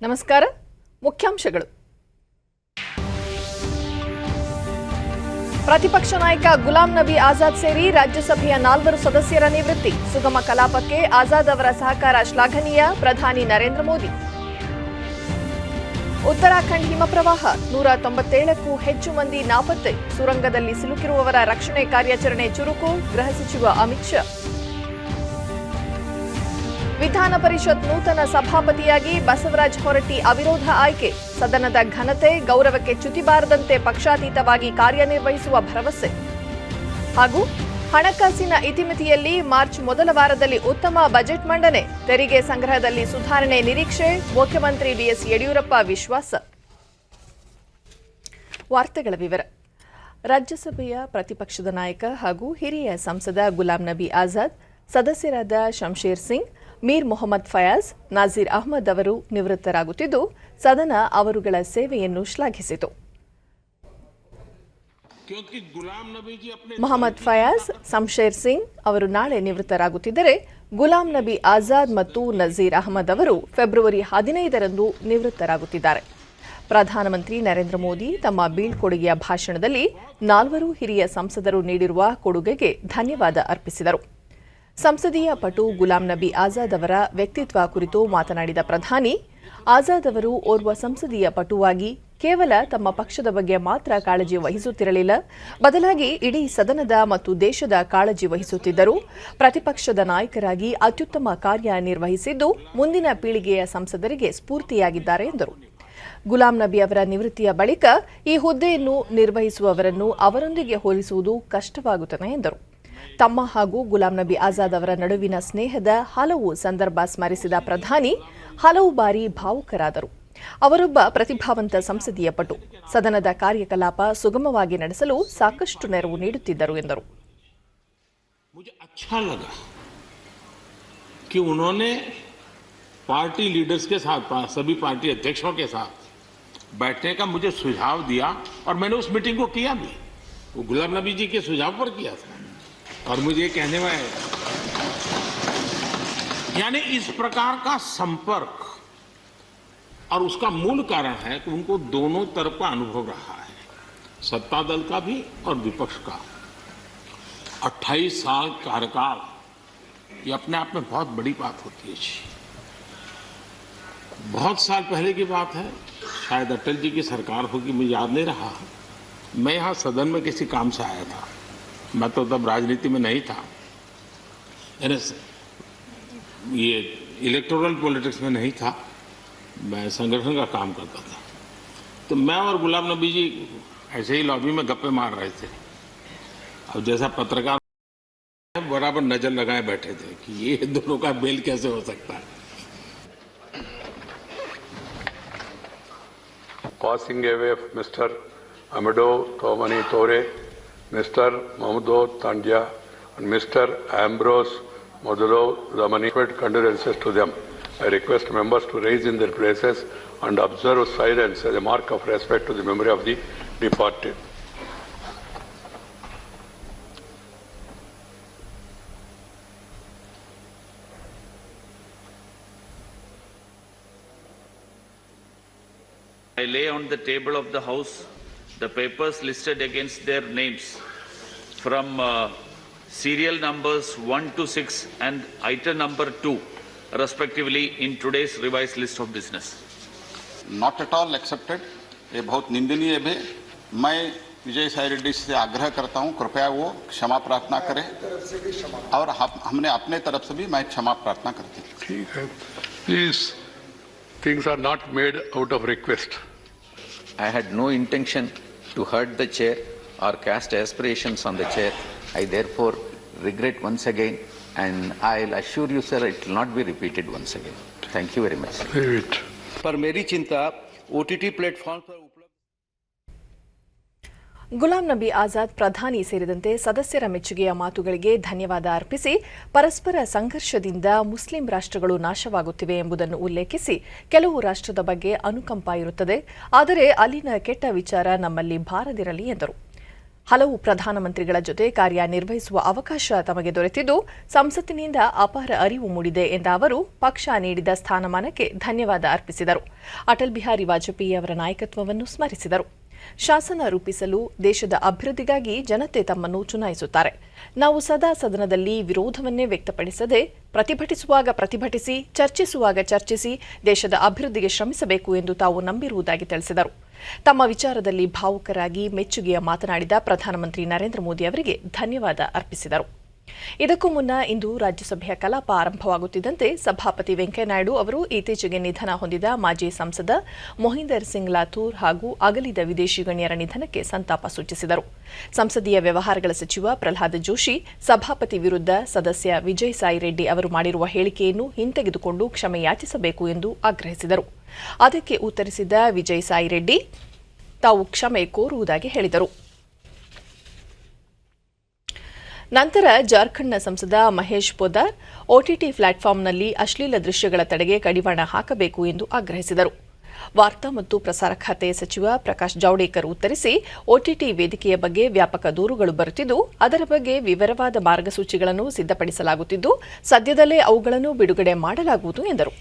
ನಮಸ್ಕಾರ. ಮುಖ್ಯಾಂಶಗಳು. ಪ್ರತಿಪಕ್ಷ ನಾಯಕ ಗುಲಾಂ ನಬಿ ಆಜಾದ್ ಸೇರಿ ರಾಜ್ಯಸಭೆಯ 4 ಸದಸ್ಯರ ನಿವೃತ್ತಿ. ಸುಗಮ ಕಲಾಪಕ್ಕೆ ಆಜಾದ್ ಅವರ ಸಹಕಾರ ಶ್ಲಾಘನೀಯ. ಪ್ರಧಾನಿ ನರೇಂದ್ರ ಮೋದಿ. ಉತ್ತರಾಖಂಡ್ ಹಿಮಪ್ರವಾಹ, 197ಕ್ಕೂ ಹೆಚ್ಚು ಮಂದಿ ನಾಪತ್ತೆ. ಸುರಂಗದಲ್ಲಿ ಸಿಲುಕಿರುವವರ ರಕ್ಷಣೆ ಕಾರ್ಯಾಚರಣೆ ಚುರುಕು. ಗೃಹ ಸಚಿವ ಅಮಿತ್ ಶಾ. ವಿಧಾನ ಪರಿಷತ್ ನೂತನ ಸಭಾಪತಿಯಾಗಿ ಬಸವರಾಜ ಹೊರಟ್ಟಿ ಅವಿರೋಧ ಆಯ್ಕೆ. ಸದನದ ಘನತೆ ಗೌರವಕ್ಕೆ ಚ್ಯುತಿ ಬಾರದಂತೆ ಪಕ್ಷಾತೀತವಾಗಿ ಕಾರ್ಯನಿರ್ವಹಿಸುವ ಭರವಸೆ. ಹಾಗೂ ಹಣಕಾಸಿನ ಇತಿಮಿತಿಯಲ್ಲಿ ಮಾರ್ಚ್ ಮೊದಲ ವಾರದಲ್ಲಿ ಉತ್ತಮ ಬಜೆಟ್ ಮಂಡನೆ. ತೆರಿಗೆ ಸಂಗ್ರಹದಲ್ಲಿ ಸುಧಾರಣೆ ನಿರೀಕ್ಷೆ. ಮುಖ್ಯಮಂತ್ರಿ ಬಿಎಸ್ ಯಡಿಯೂರಪ್ಪ ವಿಶ್ವಾಸ. ವಾರ್ತೆಗಳ ವಿವರ. ರಾಜ್ಯಸಭೆಯ ಪ್ರತಿಪಕ್ಷದ ನಾಯಕ ಹಾಗೂ ಹಿರಿಯ ಸಂಸದ ಗುಲಾಂ ನಬಿ ಆಜಾದ್, ಸದಸ್ಯರಾದ ಶಂಶೇರ್ ಸಿಂಗ್, ಮೀರ್ ಮೊಹಮ್ಮದ್ ಫಯಾಜ್, ನಾಜೀರ್ ಅಹ್ಮದ್ ಅವರು ನಿವೃತ್ತರಾಗುತ್ತಿದ್ದು, ಸದನ ಅವರುಗಳ ಸೇವೆಯನ್ನು ಶ್ಲಾಘಿಸಿತು. ಮೊಹಮ್ಮದ್ ಫಯಾಜ್, ಶಂಶೇರ್ ಸಿಂಗ್ ಅವರು ನಾಳೆ ನಿವೃತ್ತರಾಗುತ್ತಿದ್ದರೆ, ಗುಲಾಂ ನಬಿ ಆಜಾದ್ ಮತ್ತು ನಜೀರ್ ಅಹ್ಮದ್ ಅವರು ಫೆಬ್ರವರಿ 15ರಂದು ನಿವೃತ್ತರಾಗುತ್ತಿದ್ದಾರೆ. ಪ್ರಧಾನಮಂತ್ರಿ ನರೇಂದ್ರ ಮೋದಿ ತಮ್ಮ ಬೀಳ್ಕೊಡುಗೆಯ ಭಾಷಣದಲ್ಲಿ 4 ಹಿರಿಯ ಸಂಸದರು ನೀಡಿರುವ ಕೊಡುಗೆಗೆ ಧನ್ಯವಾದ ಅರ್ಪಿಸಿದರು. ಸಂಸದೀಯ ಪಟು ಗುಲಾಂ ನಬಿ ಆಜಾದ್ ಅವರ ವ್ಯಕ್ತಿತ್ವ ಕುರಿತು ಮಾತನಾಡಿದ ಪ್ರಧಾನಿ, ಆಜಾದ್ ಅವರು ಓರ್ವ ಸಂಸದೀಯ ಪಟುವಾಗಿ ಕೇವಲ ತಮ್ಮ ಪಕ್ಷದ ಬಗ್ಗೆ ಮಾತ್ರ ಕಾಳಜಿ ವಹಿಸುತ್ತಿರಲಿಲ್ಲ, ಬದಲಾಗಿ ಇಡೀ ಸದನದ ಮತ್ತು ದೇಶದ ಕಾಳಜಿ ವಹಿಸುತ್ತಿದ್ದರು. ಪ್ರತಿಪಕ್ಷದ ನಾಯಕರಾಗಿ ಅತ್ಯುತ್ತಮ ಕಾರ್ಯನಿರ್ವಹಿಸಿದ್ದು, ಮುಂದಿನ ಪೀಳಿಗೆಯ ಸಂಸದರಿಗೆ ಸ್ಫೂರ್ತಿಯಾಗಿದ್ದಾರೆ ಎಂದರು. ಗುಲಾಂ ನಬಿ ಅವರ ನಿವೃತ್ತಿಯ ಬಳಿಕ ಈ ಹುದ್ದೆಯನ್ನು ನಿರ್ವಹಿಸುವವರನ್ನು ಅವರೊಂದಿಗೆ ಹೋಲಿಸುವುದು ಕಷ್ಟವಾಗುತ್ತದೆ ಎಂದರು. ತಮ್ಮ ಹಾಗೂ ಗುಲಾಂ ನಬಿ ಆಜಾದ್ ಅವರ ನಡುವಿನ ಸ್ನೇಹದ ಹಲವು ಸಂದರ್ಭ ಸ್ಮರಿಸಿದ ಪ್ರಧಾನಿ, ಹಲವು ಬಾರಿ ಭಾವುಕರಾದರು. ಅವರೊಬ್ಬ ಪ್ರತಿಭಾವಂತ ಸಂಸದೀಯ ಪಟು, ಸದನದ ಕಾರ್ಯಕಲಾಪ ಸುಗಮವಾಗಿ ನಡೆಸಲು ಸಾಕಷ್ಟು ನೆರವು ನೀಡುತ್ತಿದ್ದರು ಎಂದರು. पार्टी लीडर्स के साथ, सभी पार्टी अध्यक्षों के साथ बैठने का मुझे सुझाव दिया और मैंने उस मीटिंग को किया भी. वो गुलाम नबी जी के सुझाव पर किया था और मुझे कहने में यानी इस प्रकार का संपर्क, और उसका मूल कारण है कि उनको दोनों तरफ का अनुभव रहा है, सत्ता दल का भी और विपक्ष का. 28 साल कार्यकाल, ये अपने आप में बहुत बड़ी बात होती है. बहुत साल पहले की बात है, शायद अटल जी की सरकार होगी, मुझे याद नहीं रहा. मैं यहाँ सदन में किसी काम से आया था. मैं तो तब राजनीति में नहीं था, ये इलेक्टोरल पॉलिटिक्स में नहीं था, मैं संगठन का काम करता था. तो मैं और गुलाम नबी जी ऐसे ही लॉबी में गप्पे मार रहे थे. अब जैसा पत्रकार बराबर नजर लगाए बैठे थे कि ये दोनों का मेल कैसे हो सकता है. Passing away of Mr. Amadou Thomani Tore, Mr. Mahmoudou Tandya, and Mr. Ambrose Modulo Ramani, condolences to them. I request members to rise in their places and observe silence as a mark of respect to the memory of the departed. I lay on the table of the House the papers listed against their names from serial numbers 1 to 6 and item number 2 respectively in today's revised list of business. Not at all accepted. ये बहुत निंदनीय है. मैं विजय साई रेड्डी से आग्रह करता हूँ, कृपया वो क्षमा प्रार्थना करें और हमने अपने तरफ से भी मैं क्षमा प्रार्थना करती हूँ. ठीक है. These things are not made out of request. I had no intention to hurt the chair or cast aspirations on the chair. I therefore regret once again, and I'll assure you, sir, it will not be repeated once again. Thank you very much. पर मेरी चिंता OTT platform पर ಗುಲಾಂ ನಬಿ ಆಜಾದ್ ಪ್ರಧಾನಿ ಸೇರಿದಂತೆ ಸದಸ್ಯರ ಮೆಚ್ಚುಗೆಯ ಮಾತುಗಳಿಗೆ ಧನ್ಯವಾದ ಅರ್ಪಿಸಿ, ಪರಸ್ಪರ ಸಂಘರ್ಷದಿಂದ ಮುಸ್ಲಿಂ ರಾಷ್ಟ್ರಗಳು ನಾಶವಾಗುತ್ತಿವೆ ಎಂಬುದನ್ನು ಉಲ್ಲೇಖಿಸಿ, ಕೆಲವು ರಾಷ್ಟ್ರದ ಬಗ್ಗೆ ಅನುಕಂಪ ಇರುತ್ತದೆ, ಆದರೆ ಅಲ್ಲಿನ ಕೆಟ್ಟ ವಿಚಾರ ನಮ್ಮಲ್ಲಿ ಬಾರದಿರಲಿ ಎಂದರು. ಹಲವು ಪ್ರಧಾನಮಂತ್ರಿಗಳ ಜೊತೆ ಕಾರ್ಯನಿರ್ವಹಿಸುವ ಅವಕಾಶ ತಮಗೆ ದೊರೆತಿದ್ದು ಸಂಸತ್ತಿನಿಂದ ಅಪಾರ ಅರಿವು ಮೂಡಿದೆ ಎಂದ ಅವರು ಪಕ್ಷ ನೀಡಿದ ಸ್ಥಾನಮಾನಕ್ಕೆ ಧನ್ಯವಾದ ಅರ್ಪಿಸಿದರು. ಅಟಲ್ ಬಿಹಾರಿ ವಾಜಪೇಯಿ ಅವರ ನಾಯಕತ್ವವನ್ನು ಸ್ಮರಿಸಿದರು. ಶಾಸನ ರೂಪಿಸಲು ದೇಶದ ಅಭಿವೃದ್ಧಿಗಾಗಿ ಜನತೆ ತಮ್ಮನ್ನು ಚುನಾಯಿಸುತ್ತಾರೆ. ನಾವು ಸದಾ ಸದನದಲ್ಲಿ ವಿರೋಧವನ್ನೇ ವ್ಯಕ್ತಪಡಿಸದೆ ಪ್ರತಿಭಟಿಸುವಾಗ ಪ್ರತಿಭಟಿಸಿ, ಚರ್ಚಿಸುವಾಗ ಚರ್ಚಿಸಿ ದೇಶದ ಅಭಿವೃದ್ಧಿಗೆ ಶ್ರಮಿಸಬೇಕು ಎಂದು ತಾವು ನಂಬಿರುವುದಾಗಿ ತಿಳಿಸಿದರು. ತಮ್ಮ ವಿಚಾರದಲ್ಲಿ ಭಾವುಕರಾಗಿ ಮೆಚ್ಚುಗೆಯ ಮಾತನಾಡಿದ ಪ್ರಧಾನಮಂತ್ರಿ ನರೇಂದ್ರ ಮೋದಿ ಅವರಿಗೆ ಧನ್ಯವಾದ ಅರ್ಪಿಸಿದರು. ಇದಕ್ಕೂ ಮುನ್ನ ಇಂದು ರಾಜ್ಯಸಭೆಯ ಕಲಾಪ ಆರಂಭವಾಗುತ್ತಿದ್ದಂತೆ ಸಭಾಪತಿ ವೆಂಕಯ್ಯನಾಯ್ಡು ಅವರು ಇತ್ತೀಚೆಗೆ ನಿಧನ ಹೊಂದಿದ ಮಾಜಿ ಸಂಸದ ಮೊಹಿಂದರ್ ಸಿಂಗ್ ಲಾಥೂರ್ ಹಾಗೂ ಅಗಲಿದ ವಿದೇಶಿ ಗಣ್ಯರ ನಿಧನಕ್ಕೆ ಸಂತಾಪ ಸೂಚಿಸಿದರು. ಸಂಸದೀಯ ವ್ಯವಹಾರಗಳ ಸಚಿವ ಪ್ರಹ್ಲಾದ್ ಜೋಶಿ ಸಭಾಪತಿ ವಿರುದ್ಧ ಸದಸ್ಯ ವಿಜಯ್ ಸಾಯಿ ರೆಡ್ಡಿ ಅವರು ಮಾಡಿರುವ ಹೇಳಿಕೆಯನ್ನು ಹಿಂತೆಗೆದುಕೊಂಡು ಕ್ಷಮೆ ಯಾಚಿಸಬೇಕು ಎಂದು ಆಗ್ರಹಿಸಿದರು. ಅದಕ್ಕೆ ಉತ್ತರಿಸಿದ ವಿಜಯ್ ಸಾಯಿ ರೆಡ್ಡಿ ತಾವು ಕ್ಷಮೆ ಕೋರುವುದಾಗಿ ಹೇಳಿದರು. ನಂತರ ಜಾರ್ಖಂಡ್ನ ಸಂಸದ ಮಹೇಶ್ ಪೊದ್ದಾರ್ ಒಟಿಟಿ ಪ್ಲಾಟ್ಫಾರ್ಮ್ನಲ್ಲಿ ಅಶ್ಲೀಲ ದೃಶ್ಯಗಳ ತಡೆಗೆ ಕಡಿವಾಣ ಹಾಕಬೇಕು ಎಂದು ಆಗ್ರಹಿಸಿದರು. ವಾರ್ತಾ ಮತ್ತು ಪ್ರಸಾರ ಖಾತೆ ಸಚಿವ ಪ್ರಕಾಶ್ ಜಾವಡೇಕರ್ ಉತ್ತರಿಸಿ ಒಟಿಟಿ ವೇದಿಕೆಯ ಬಗ್ಗೆ ವ್ಯಾಪಕ ದೂರುಗಳು ಬರುತ್ತಿದ್ದು ಅದರ ಬಗ್ಗೆ ವಿವರವಾದ ಮಾರ್ಗಸೂಚಿಗಳನ್ನು ಸಿದ್ಧಪಡಿಸಲಾಗುತ್ತಿದ್ದು ಸದ್ಯದಲ್ಲೇ ಅವುಗಳನ್ನು ಬಿಡುಗಡೆ ಮಾಡಲಾಗುವುದು ಎಂದರು.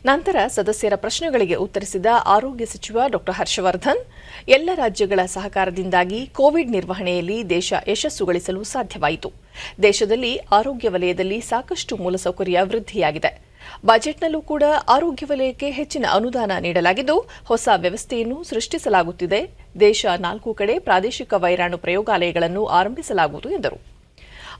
ನಂತರ ಸದಸ್ಯರ ಪ್ರಶ್ನೆಗಳಿಗೆ ಉತ್ತರಿಸಿದ ಆರೋಗ್ಯ ಸಚಿವ ಡಾ ಹರ್ಷವರ್ಧನ್ ಎಲ್ಲ ರಾಜ್ಯಗಳ ಸಹಕಾರದಿಂದಾಗಿ ಕೋವಿಡ್ ನಿರ್ವಹಣೆಯಲ್ಲಿ ದೇಶ ಯಶಸ್ಸು ಗಳಿಸಲು ಸಾಧ್ಯವಾಯಿತು. ದೇಶದಲ್ಲಿ ಆರೋಗ್ಯ ವಲಯದಲ್ಲಿ ಸಾಕಷ್ಟು ಮೂಲಸೌಕರ್ಯ ವೃದ್ಧಿಯಾಗಿದೆ. ಬಜೆಟ್ನಲ್ಲೂ ಕೂಡ ಆರೋಗ್ಯ ವಲಯಕ್ಕೆ ಹೆಚ್ಚಿನ ಅನುದಾನ ನೀಡಲಾಗಿದ್ದು ಹೊಸ ವ್ಯವಸ್ಥೆಯನ್ನು ಸೃಷ್ಟಿಸಲಾಗುತ್ತಿದೆ. ದೇಶ 4 ಕಡೆ ಪ್ರಾದೇಶಿಕ ವೈರಾಣು ಪ್ರಯೋಗಾಲಯಗಳನ್ನು ಆರಂಭಿಸಲಾಗುವುದು ಎಂದರು.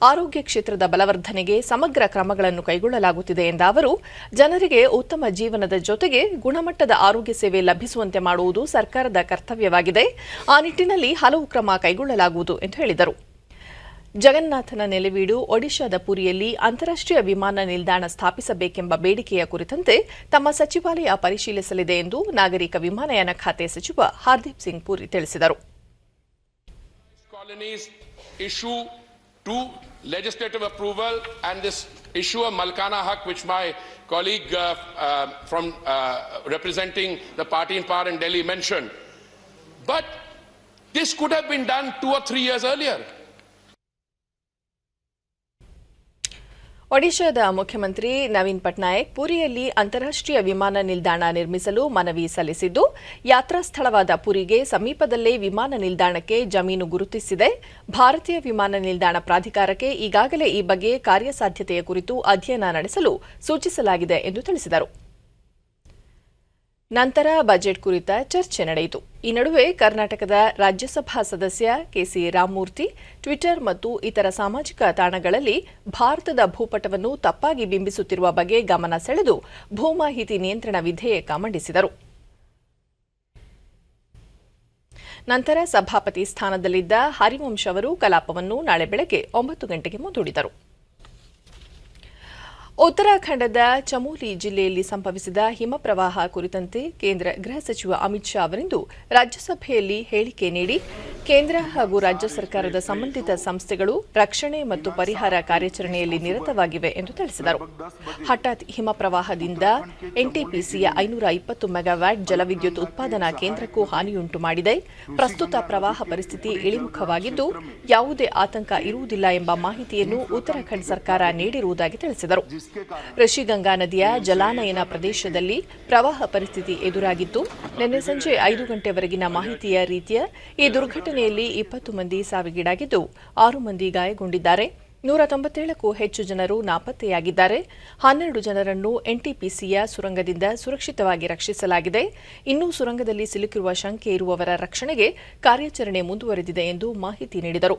ಆರೋಗ್ಯ ಕ್ಷೇತ್ರದ ಬಲವರ್ಧನೆಗೆ ಸಮಗ್ರ ಕ್ರಮಗಳನ್ನು ಕೈಗೊಳ್ಳಲಾಗುತ್ತಿದೆ ಎಂದ ಅವರು ಜನರಿಗೆ ಉತ್ತಮ ಜೀವನದ ಜೊತೆಗೆ ಗುಣಮಟ್ಟದ ಆರೋಗ್ಯ ಸೇವೆ ಲಭಿಸುವಂತೆ ಮಾಡುವುದು ಸರ್ಕಾರದ ಕರ್ತವ್ಯವಾಗಿದೆ. ಆ ನಿಟ್ಟಿನಲ್ಲಿ ಹಲವು ಕ್ರಮ ಕೈಗೊಳ್ಳಲಾಗುವುದು ಎಂದು ಹೇಳಿದರು. ಜಗನ್ನಾಥನ ನೆಲೆವೀಡು ಒಡಿಶಾದ ಪುರಿಯಲ್ಲಿ ಅಂತಾರಾಷ್ಟ್ರೀಯ ವಿಮಾನ ನಿಲ್ದಾಣ ಸ್ಥಾಪಿಸಬೇಕೆಂಬ ಬೇಡಿಕೆಯ ಕುರಿತಂತೆ ತಮ್ಮ ಸಚಿವಾಲಯ ಪರಿಶೀಲಿಸಲಿದೆ ಎಂದು ನಾಗರಿಕ ವಿಮಾನಯಾನ ಖಾತೆ ಸಚಿವ ಹರ್ದೀಪ್ ಸಿಂಗ್ ಪುರಿ ತಿಳಿಸಿದರು. To legislative approval and this issue of Malkana Haq, which my colleague from representing the party in power in Delhi mentioned. But this could have been done 2 or 3 years earlier. ಒಡಿಶಾದ ಮುಖ್ಯಮಂತ್ರಿ ನವೀನ್ ಪಟ್ನಾಯಕ್ ಪುರಿಯಲ್ಲಿ ಅಂತಾರಾಷ್ಟ್ರೀಯ ವಿಮಾನ ನಿಲ್ದಾಣ ನಿರ್ಮಿಸಲು ಮನವಿ ಸಲ್ಲಿಸಿದ್ದು ಯಾತ್ರಾ ಸ್ಥಳವಾದ ಪುರಿಗೆ ಸಮೀಪದಲ್ಲೇ ವಿಮಾನ ನಿಲ್ದಾಣಕ್ಕೆ ಜಮೀನು ಗುರುತಿಸಿದೆ. ಭಾರತೀಯ ವಿಮಾನ ನಿಲ್ದಾಣ ಪ್ರಾಧಿಕಾರಕ್ಕೆ ಈಗಾಗಲೇ ಈ ಬಗ್ಗೆ ಕಾರ್ಯಸಾಧ್ಯತೆಯ ಕುರಿತು ಅಧ್ಯಯನ ನಡೆಸಲು ಸೂಚಿಸಲಾಗಿದೆ ಎಂದು ತಿಳಿಸಿದರು. ನಂತರ ಬಜೆಟ್ ಕುರಿತ ಚರ್ಚೆ ನಡೆಯಿತು. ಈ ನಡುವೆ ಕರ್ನಾಟಕದ ರಾಜ್ಯಸಭಾ ಸದಸ್ಯ ಕೆಸಿ ರಾಮಮೂರ್ತಿ ಟ್ವಿಟರ್ ಮತ್ತು ಇತರ ಸಾಮಾಜಿಕ ತಾಣಗಳಲ್ಲಿ ಭಾರತದ ಭೂಪಟವನ್ನು ತಪ್ಪಾಗಿ ಬಿಂಬಿಸುತ್ತಿರುವ ಬಗ್ಗೆ ಗಮನ ಸೆಳೆದು ಭೂಮಾಹಿತಿ ನಿಯಂತ್ರಣ ವಿಧೇಯಕ ಮಂಡಿಸಿದರು. ನಂತರ ಸಭಾಪತಿ ಸ್ಥಾನದಲ್ಲಿದ್ದ ಹರಿವಂಶ್ ಅವರು ಕಲಾಪವನ್ನು ನಾಳೆ ಬೆಳಗ್ಗೆ 9 ಗಂಟೆಗೆ ಮುಂದೂಡಿದರು. ಉತ್ತರಾಖಂಡದ ಚಮೋಲಿ ಜಿಲ್ಲೆಯಲ್ಲಿ ಸಂಭವಿಸಿದ ಹಿಮಪ್ರವಾಹ ಕುರಿತಂತೆ ಕೇಂದ್ರ ಗೃಹ ಸಚಿವ ಅಮಿತ್ ಶಾ ಅವರಿಂದು ರಾಜ್ಯಸಭೆಯಲ್ಲಿ ಹೇಳಿಕೆ ನೀಡಿ ಕೇಂದ್ರ ಹಾಗೂ ರಾಜ್ಯ ಸರ್ಕಾರದ ಸಂಬಂಧಿತ ಸಂಸ್ಥೆಗಳು ರಕ್ಷಣೆ ಮತ್ತು ಪರಿಹಾರ ಕಾರ್ಯಾಚರಣೆಯಲ್ಲಿ ನಿರತವಾಗಿವೆ ಎಂದು ತಿಳಿಸಿದರು. ಹಠಾತ್ ಹಿಮಪ್ರವಾಹದಿಂದ ಎನ್ಟಿಪಿಸಿಯ 520 ಮೆಗಾವ್ಯಾಟ್ ಜಲವಿದ್ಯುತ್ ಉತ್ಪಾದನಾ ಕೇಂದ್ರಕ್ಕೂ ಹಾನಿಯುಂಟು ಮಾಡಿದೆ. ಪ್ರಸ್ತುತ ಪ್ರವಾಹ ಪರಿಸ್ಥಿತಿ ಇಳಿಮುಖವಾಗಿದ್ದು ಯಾವುದೇ ಆತಂಕ ಇರುವುದಿಲ್ಲ ಎಂಬ ಮಾಹಿತಿಯನ್ನು ಉತ್ತರಾಖಂಡ್ ಸರ್ಕಾರ ನೀಡಿರುವುದಾಗಿ ತಿಳಿಸಿದರು. ಋಷಿಗಂಗಾ ನದಿಯ ಜಲಾನಯನ ಪ್ರದೇಶದಲ್ಲಿ ಪ್ರವಾಹ ಪರಿಸ್ಥಿತಿ ಎದುರಾಗಿದ್ದು ನಿನ್ನೆ ಸಂಜೆ 5 ಗಂಟೆವರೆಗಿನ ಮಾಹಿತಿಯ ರೀತಿಯ ಈ ದುರ್ಘಟನೆಯಲ್ಲಿ 20 ಮಂದಿ ಸಾವಿಗೀಡಾಗಿದ್ದು 6 ಮಂದಿ ಗಾಯಗೊಂಡಿದ್ದಾರೆ. 197ಕ್ಕೂ ಹೆಚ್ಚು ಜನರು ನಾಪತ್ತೆಯಾಗಿದ್ದಾರೆ. 12 ಜನರನ್ನು ಎನ್ಟಿಪಿಸಿಯ ಸುರಂಗದಿಂದ ಸುರಕ್ಷಿತವಾಗಿ ರಕ್ಷಿಸಲಾಗಿದೆ. ಇನ್ನೂ ಸುರಂಗದಲ್ಲಿ ಸಿಲುಕಿರುವ ಶಂಕೆ ಇರುವವರ ರಕ್ಷಣೆಗೆ ಕಾರ್ಯಾಚರಣೆ ಮುಂದುವರೆದಿದೆ ಎಂದು ಮಾಹಿತಿ ನೀಡಿದರು.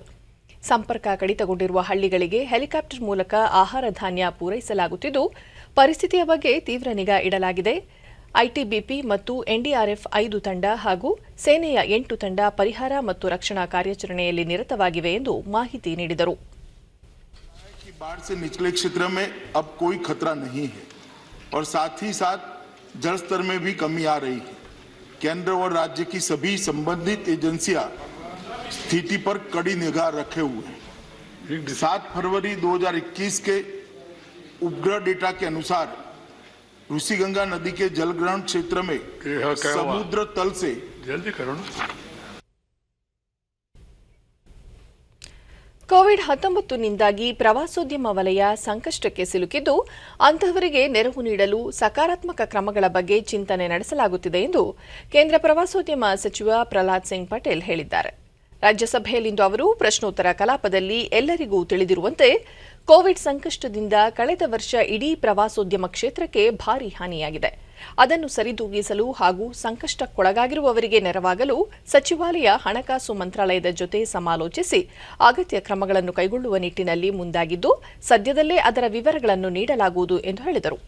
ಸಂಪರ್ಕ ಕಡಿತಗೊಂಡಿರುವ ಹಳ್ಳಿಗಳಿಗೆ ಹೆಲಿಕಾಪ್ಟರ್ ಮೂಲಕ ಆಹಾರ ಧಾನ್ಯ ಪೂರೈಸಲಾಗುತ್ತಿದ್ದು ಪರಿಸ್ಥಿತಿಯ ಬಗ್ಗೆ ತೀವ್ರ ನಿಗಾ ಇಡಲಾಗಿದೆ. ಐಟಿಬಿಪಿ ಮತ್ತು ಎನ್ಡಿಆರ್ಎಫ್ 5 ತಂಡ ಹಾಗೂ ಸೇನೆಯ 8 ತಂಡ ಪರಿಹಾರ ಮತ್ತು ರಕ್ಷಣಾ ಕಾರ್ಯಾಚರಣೆಯಲ್ಲಿ ನಿರತವಾಗಿವೆ ಎಂದು ಮಾಹಿತಿ ನೀಡಿದರು. बाढ़ से निचले क्षेत्र में अब कोई खतरा नहीं है और साथ ही साथ जल स्तर में भी कमी आ रही है. केंद्र और राज्य की सभी संबंधित एजेंसियां स्थिति पर कड़ी निगाह रखे हुए हैं. 7 फरवरी 2021 के उपग्रह डेटा के अनुसार ऋषिगंगा नदी के जलग्रहण क्षेत्र में समुद्र तल से ಕೋವಿಡ್-19ನಿಂದಾಗಿ ಪ್ರವಾಸೋದ್ಯಮ ವಲಯ ಸಂಕಷ್ಟಕ್ಕೆ ಸಿಲುಕಿದ್ದು ಅಂತಹವರಿಗೆ ನೆರವು ನೀಡಲು ಸಕಾರಾತ್ಮಕ ಕ್ರಮಗಳ ಬಗ್ಗೆ ಚಿಂತನೆ ನಡೆಸಲಾಗುತ್ತಿದೆ ಎಂದು ಕೇಂದ್ರ ಪ್ರವಾಸೋದ್ಯಮ ಸಚಿವ ಪ್ರಹ್ಲಾದ್ ಸಿಂಗ್ ಪಟೇಲ್ ಹೇಳಿದ್ದಾರೆ. ರಾಜ್ಯಸಭೆಯಲ್ಲಿಂದು ಅವರು ಪ್ರಶ್ನೋತ್ತರ ಕಲಾಪದಲ್ಲಿ ಎಲ್ಲರಿಗೂ ತಿಳಿದಿರುವಂತೆ ಕೋವಿಡ್ ಸಂಕಷ್ಟದಿಂದ ಕಳೆದ ವರ್ಷ ಇಡೀ ಪ್ರವಾಸೋದ್ಯಮ ಕ್ಷೇತ್ರಕ್ಕೆ ಭಾರೀ ಹಾನಿಯಾಗಿದೆ. ಅದನ್ನು ಸರಿದೂಗಿಸಲು ಹಾಗೂ ಸಂಕಷ್ಟಕ್ಕೊಳಗಾಗಿರುವವರಿಗೆ ನೆರವಾಗಲು ಸಚಿವಾಲಯ ಹಣಕಾಸು ಮಂತ್ರಾಲಯದ ಜೊತೆ ಸಮಾಲೋಚಿಸಿ ಅಗತ್ಯ ಕ್ರಮಗಳನ್ನು ಕೈಗೊಳ್ಳುವ ನಿಟ್ಟಿನಲ್ಲಿ ಮುಂದಾಗಿದ್ದು ಸದ್ಯದಲ್ಲೇ ಅದರ ವಿವರಗಳನ್ನು ನೀಡಲಾಗುವುದು ಎಂದು ಹೇಳಿದರು.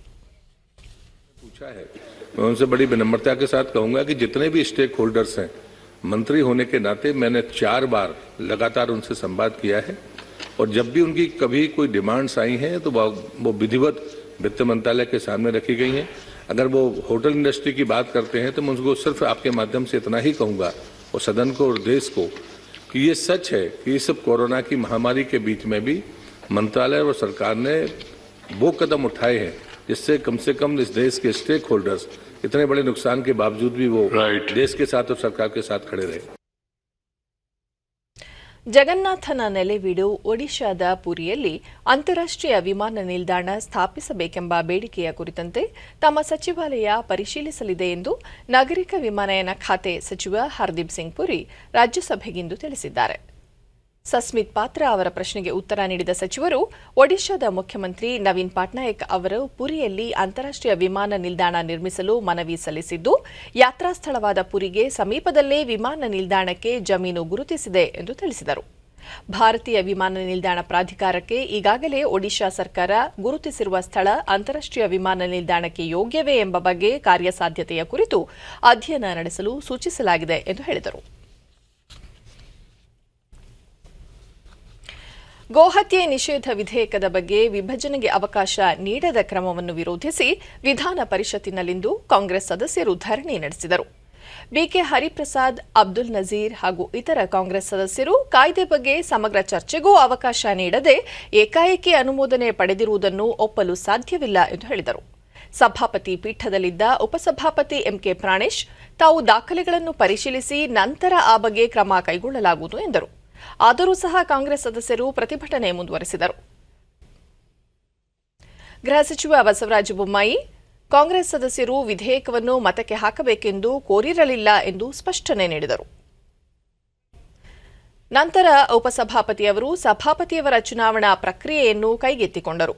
मैं उनसे बड़ी विनम्रता के साथ कहूंगा कि जितने भी स्टेक होल्डर्स हैं, मंत्री होने के नाते मैंने 4 बार लगातार उनसे संवाद किया है और जब भी उनकी कभी कोई डिमांड्स आई हैं तो वो विधिवत वित्त मंत्रालय के सामने रखी गई हैं. अगर वो होटल इंडस्ट्री की बात करते हैं तो मैं उनको सिर्फ आपके माध्यम से इतना ही कहूंगा और सदन को और देश को कि ये सच है कि इस कोरोना की महामारी के बीच में भी मंत्रालय और सरकार ने वो कदम उठाए हैं जिससे कम से कम इस देश के स्टेक होल्डर्स इतने बड़े नुकसान के बावजूद भी वो देश के साथ और सरकार के साथ खड़े रहे. ಜಗನ್ನಾಥನ ನೆಲೆವೀಡು ಒಡಿಶಾದ ಪುರಿಯಲ್ಲಿ ಅಂತಾರಾಷ್ಟ್ರೀಯ ವಿಮಾನ ನಿಲ್ದಾಣ ಸ್ಥಾಪಿಸಬೇಕೆಂಬ ಬೇಡಿಕೆಯ ಕುರಿತಂತೆ ತಮ್ಮ ಸಚಿವಾಲಯ ಪರಿಶೀಲಿಸಲಿದೆ ಎಂದು ನಾಗರಿಕ ವಿಮಾನಯಾನ ಖಾತೆ ಸಚಿವ ಹರ್ದೀಪ್ ಸಿಂಗ್ ಪುರಿ ರಾಜ್ಯಸಭೆಗಿಂದು ತಿಳಿಸಿದ್ದಾರೆ. ಸಸ್ಮಿತ್ ಪಾತ್ರ ಅವರ ಪ್ರಶ್ನೆಗೆ ಉತ್ತರ ನೀಡಿದ ಸಚಿವರು ಒಡಿಶಾದ ಮುಖ್ಯಮಂತ್ರಿ ನವೀನ್ ಪಟ್ನಾಯಕ್ ಅವರು ಪುರಿಯಲ್ಲಿ ಅಂತಾರಾಷ್ಟ್ರೀಯ ವಿಮಾನ ನಿಲ್ದಾಣ ನಿರ್ಮಿಸಲು ಮನವಿ ಸಲ್ಲಿಸಿದ್ದು ಯಾತ್ರಾ ಸ್ಥಳವಾದ ಪುರಿಗೆ ಸಮೀಪದಲ್ಲೇ ವಿಮಾನ ನಿಲ್ದಾಣಕ್ಕೆ ಜಮೀನು ಗುರುತಿಸಿದೆ ಎಂದು ತಿಳಿಸಿದರು. ಭಾರತೀಯ ವಿಮಾನ ನಿಲ್ದಾಣ ಪ್ರಾಧಿಕಾರಕ್ಕೆ ಈಗಾಗಲೇ ಒಡಿಶಾ ಸರ್ಕಾರ ಗುರುತಿಸಿರುವ ಸ್ಥಳ ಅಂತಾರಾಷ್ಟ್ರೀಯ ವಿಮಾನ ನಿಲ್ದಾಣಕ್ಕೆ ಯೋಗ್ಯವೇ ಎಂಬ ಬಗ್ಗೆ ಕಾರ್ಯಸಾಧ್ಯತೆಯ ಕುರಿತು ಅಧ್ಯಯನ ನಡೆಸಲು ಸೂಚಿಸಲಾಗಿದೆ ಎಂದು ಹೇಳಿದರು. ಗೋಹತ್ಯೆ ನಿಷೇಧ ವಿಧೇಯಕದ ಬಗ್ಗೆ ವಿಭಜನೆಗೆ ಅವಕಾಶ ನೀಡದ ಕ್ರಮವನ್ನು ವಿರೋಧಿಸಿ ವಿಧಾನ ಪರಿಷತ್ತಿನಲ್ಲಿಂದು ಕಾಂಗ್ರೆಸ್ ಸದಸ್ಯರು ಧರಣಿ ನಡೆಸಿದರು. ಬಿಕೆ ಹರಿಪ್ರಸಾದ್, ಅಬ್ದುಲ್ ನಜೀರ್ ಹಾಗೂ ಇತರ ಕಾಂಗ್ರೆಸ್ ಸದಸ್ಯರು ಕಾಯ್ದೆ ಬಗ್ಗೆ ಸಮಗ್ರ ಚರ್ಚೆಗೂ ಅವಕಾಶ ನೀಡದೆ ಏಕಾಏಕಿ ಅನುಮೋದನೆ ಪಡೆದಿರುವುದನ್ನು ಒಪ್ಪಲು ಸಾಧ್ಯವಿಲ್ಲ ಎಂದು ಹೇಳಿದರು. ಸಭಾಪತಿ ಪೀಠದಲ್ಲಿದ್ದ ಉಪಸಭಾಪತಿ ಎಂಕೆ ಪ್ರಾಣೇಶ್ ತಾವು ದಾಖಲೆಗಳನ್ನು ಪರಿಶೀಲಿಸಿ ನಂತರ ಆ ಬಗ್ಗೆ ಕ್ರಮ ಕೈಗೊಳ್ಳಲಾಗುವುದು ಎಂದರು. ಆದರೂ ಸಹ ಕಾಂಗ್ರೆಸ್ ಸದಸ್ಯರು ಪ್ರತಿಭಟನೆ ಮುಂದುವರೆಸಿದರು. ಗೃಹ ಸಚಿವ ಬಸವರಾಜ ಬೊಮ್ಮಾಯಿ ಕಾಂಗ್ರೆಸ್ ಸದಸ್ಯರು ವಿಧೇಯಕವನ್ನು ಮತಕ್ಕೆ ಹಾಕಬೇಕೆಂದು ಕೋರಿರಲಿಲ್ಲ ಎಂದು ಸ್ಪಷ್ಟನೆ ನೀಡಿದರು. ನಂತರ ಉಪಸಭಾಪತಿಯವರು ಸಭಾಪತಿಯವರ ಚುನಾವಣಾ ಪ್ರಕ್ರಿಯೆಯನ್ನು ಕೈಗೆತ್ತಿಕೊಂಡರು.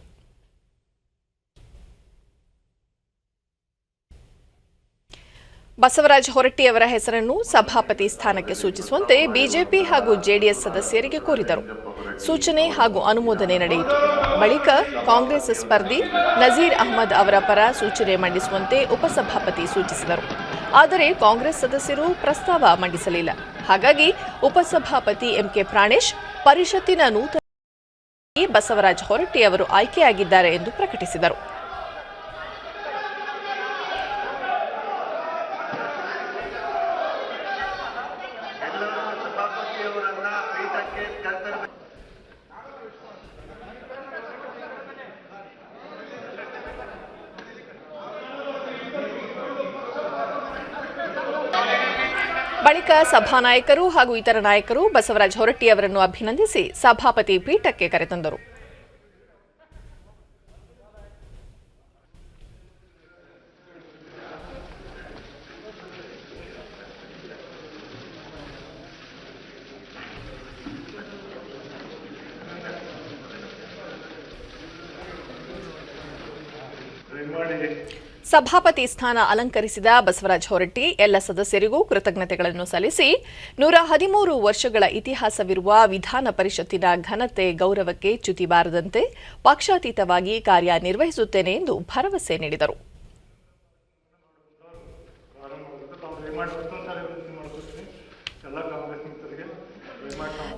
ಬಸವರಾಜ ಹೊರಟ್ಟಿಯವರ ಹೆಸರನ್ನು ಸಭಾಪತಿ ಸ್ಥಾನಕ್ಕೆ ಸೂಚಿಸುವಂತೆ ಬಿಜೆಪಿ ಹಾಗೂ ಜೆಡಿಎಸ್ ಸದಸ್ಯರಿಗೆ ಕೋರಿದರು. ಸೂಚನೆ ಹಾಗೂ ಅನುಮೋದನೆ ನಡೆಯಿತು. ಬಳಿಕ ಕಾಂಗ್ರೆಸ್ ಸ್ಪರ್ಧಿ ನಜೀರ್ ಅಹ್ಮದ್ ಅವರ ಪರ ಸೂಚನೆ ಮಂಡಿಸುವಂತೆ ಉಪಸಭಾಪತಿ ಸೂಚಿಸಿದರು. ಆದರೆ ಕಾಂಗ್ರೆಸ್ ಸದಸ್ಯರು ಪ್ರಸ್ತಾವ ಮಂಡಿಸಲಿಲ್ಲ. ಹಾಗಾಗಿ ಉಪಸಭಾಪತಿ ಎಂಕೆ ಪ್ರಾಣೇಶ್ ಪರಿಷತ್ತಿನ ನೂತನ ಬಸವರಾಜ ಹೊರಟ್ಟಿ ಅವರು ಆಯ್ಕೆಯಾಗಿದ್ದಾರೆ ಎಂದು ಪ್ರಕಟಿಸಿದರು. ಬಳಿಕ ಸಭಾನಾಯಕರು ಹಾಗೂ ಇತರ ನಾಯಕರು ಬಸವರಾಜ ಹೊರಟ್ಟಿ ಅವರನ್ನು ಅಭಿನಂದಿಸಿ ಸಭಾಪತಿ ಪೀಠಕ್ಕೆ ಕರೆತಂದರು. ಸಭಾಪತಿ ಸ್ಥಾನ ಅಲಂಕರಿಸಿದ ಬಸವರಾಜ ಹೊರಟ್ಟಿ ಎಲ್ಲ ಸದಸ್ಯರಿಗೂ ಕೃತಜ್ಞತೆಗಳನ್ನು ಸಲ್ಲಿಸಿ 113 ವರ್ಷಗಳ ಇತಿಹಾಸವಿರುವ ವಿಧಾನ ಪರಿಷತ್ತಿನ ಘನತೆ ಗೌರವಕ್ಕೆ ಚ್ಯುತಿ ಬಾರದಂತೆ ಪಕ್ಷಾತೀತವಾಗಿ ಕಾರ್ಯನಿರ್ವಹಿಸುತ್ತೇನೆ ಎಂದು ಭರವಸೆ ನೀಡಿದರು.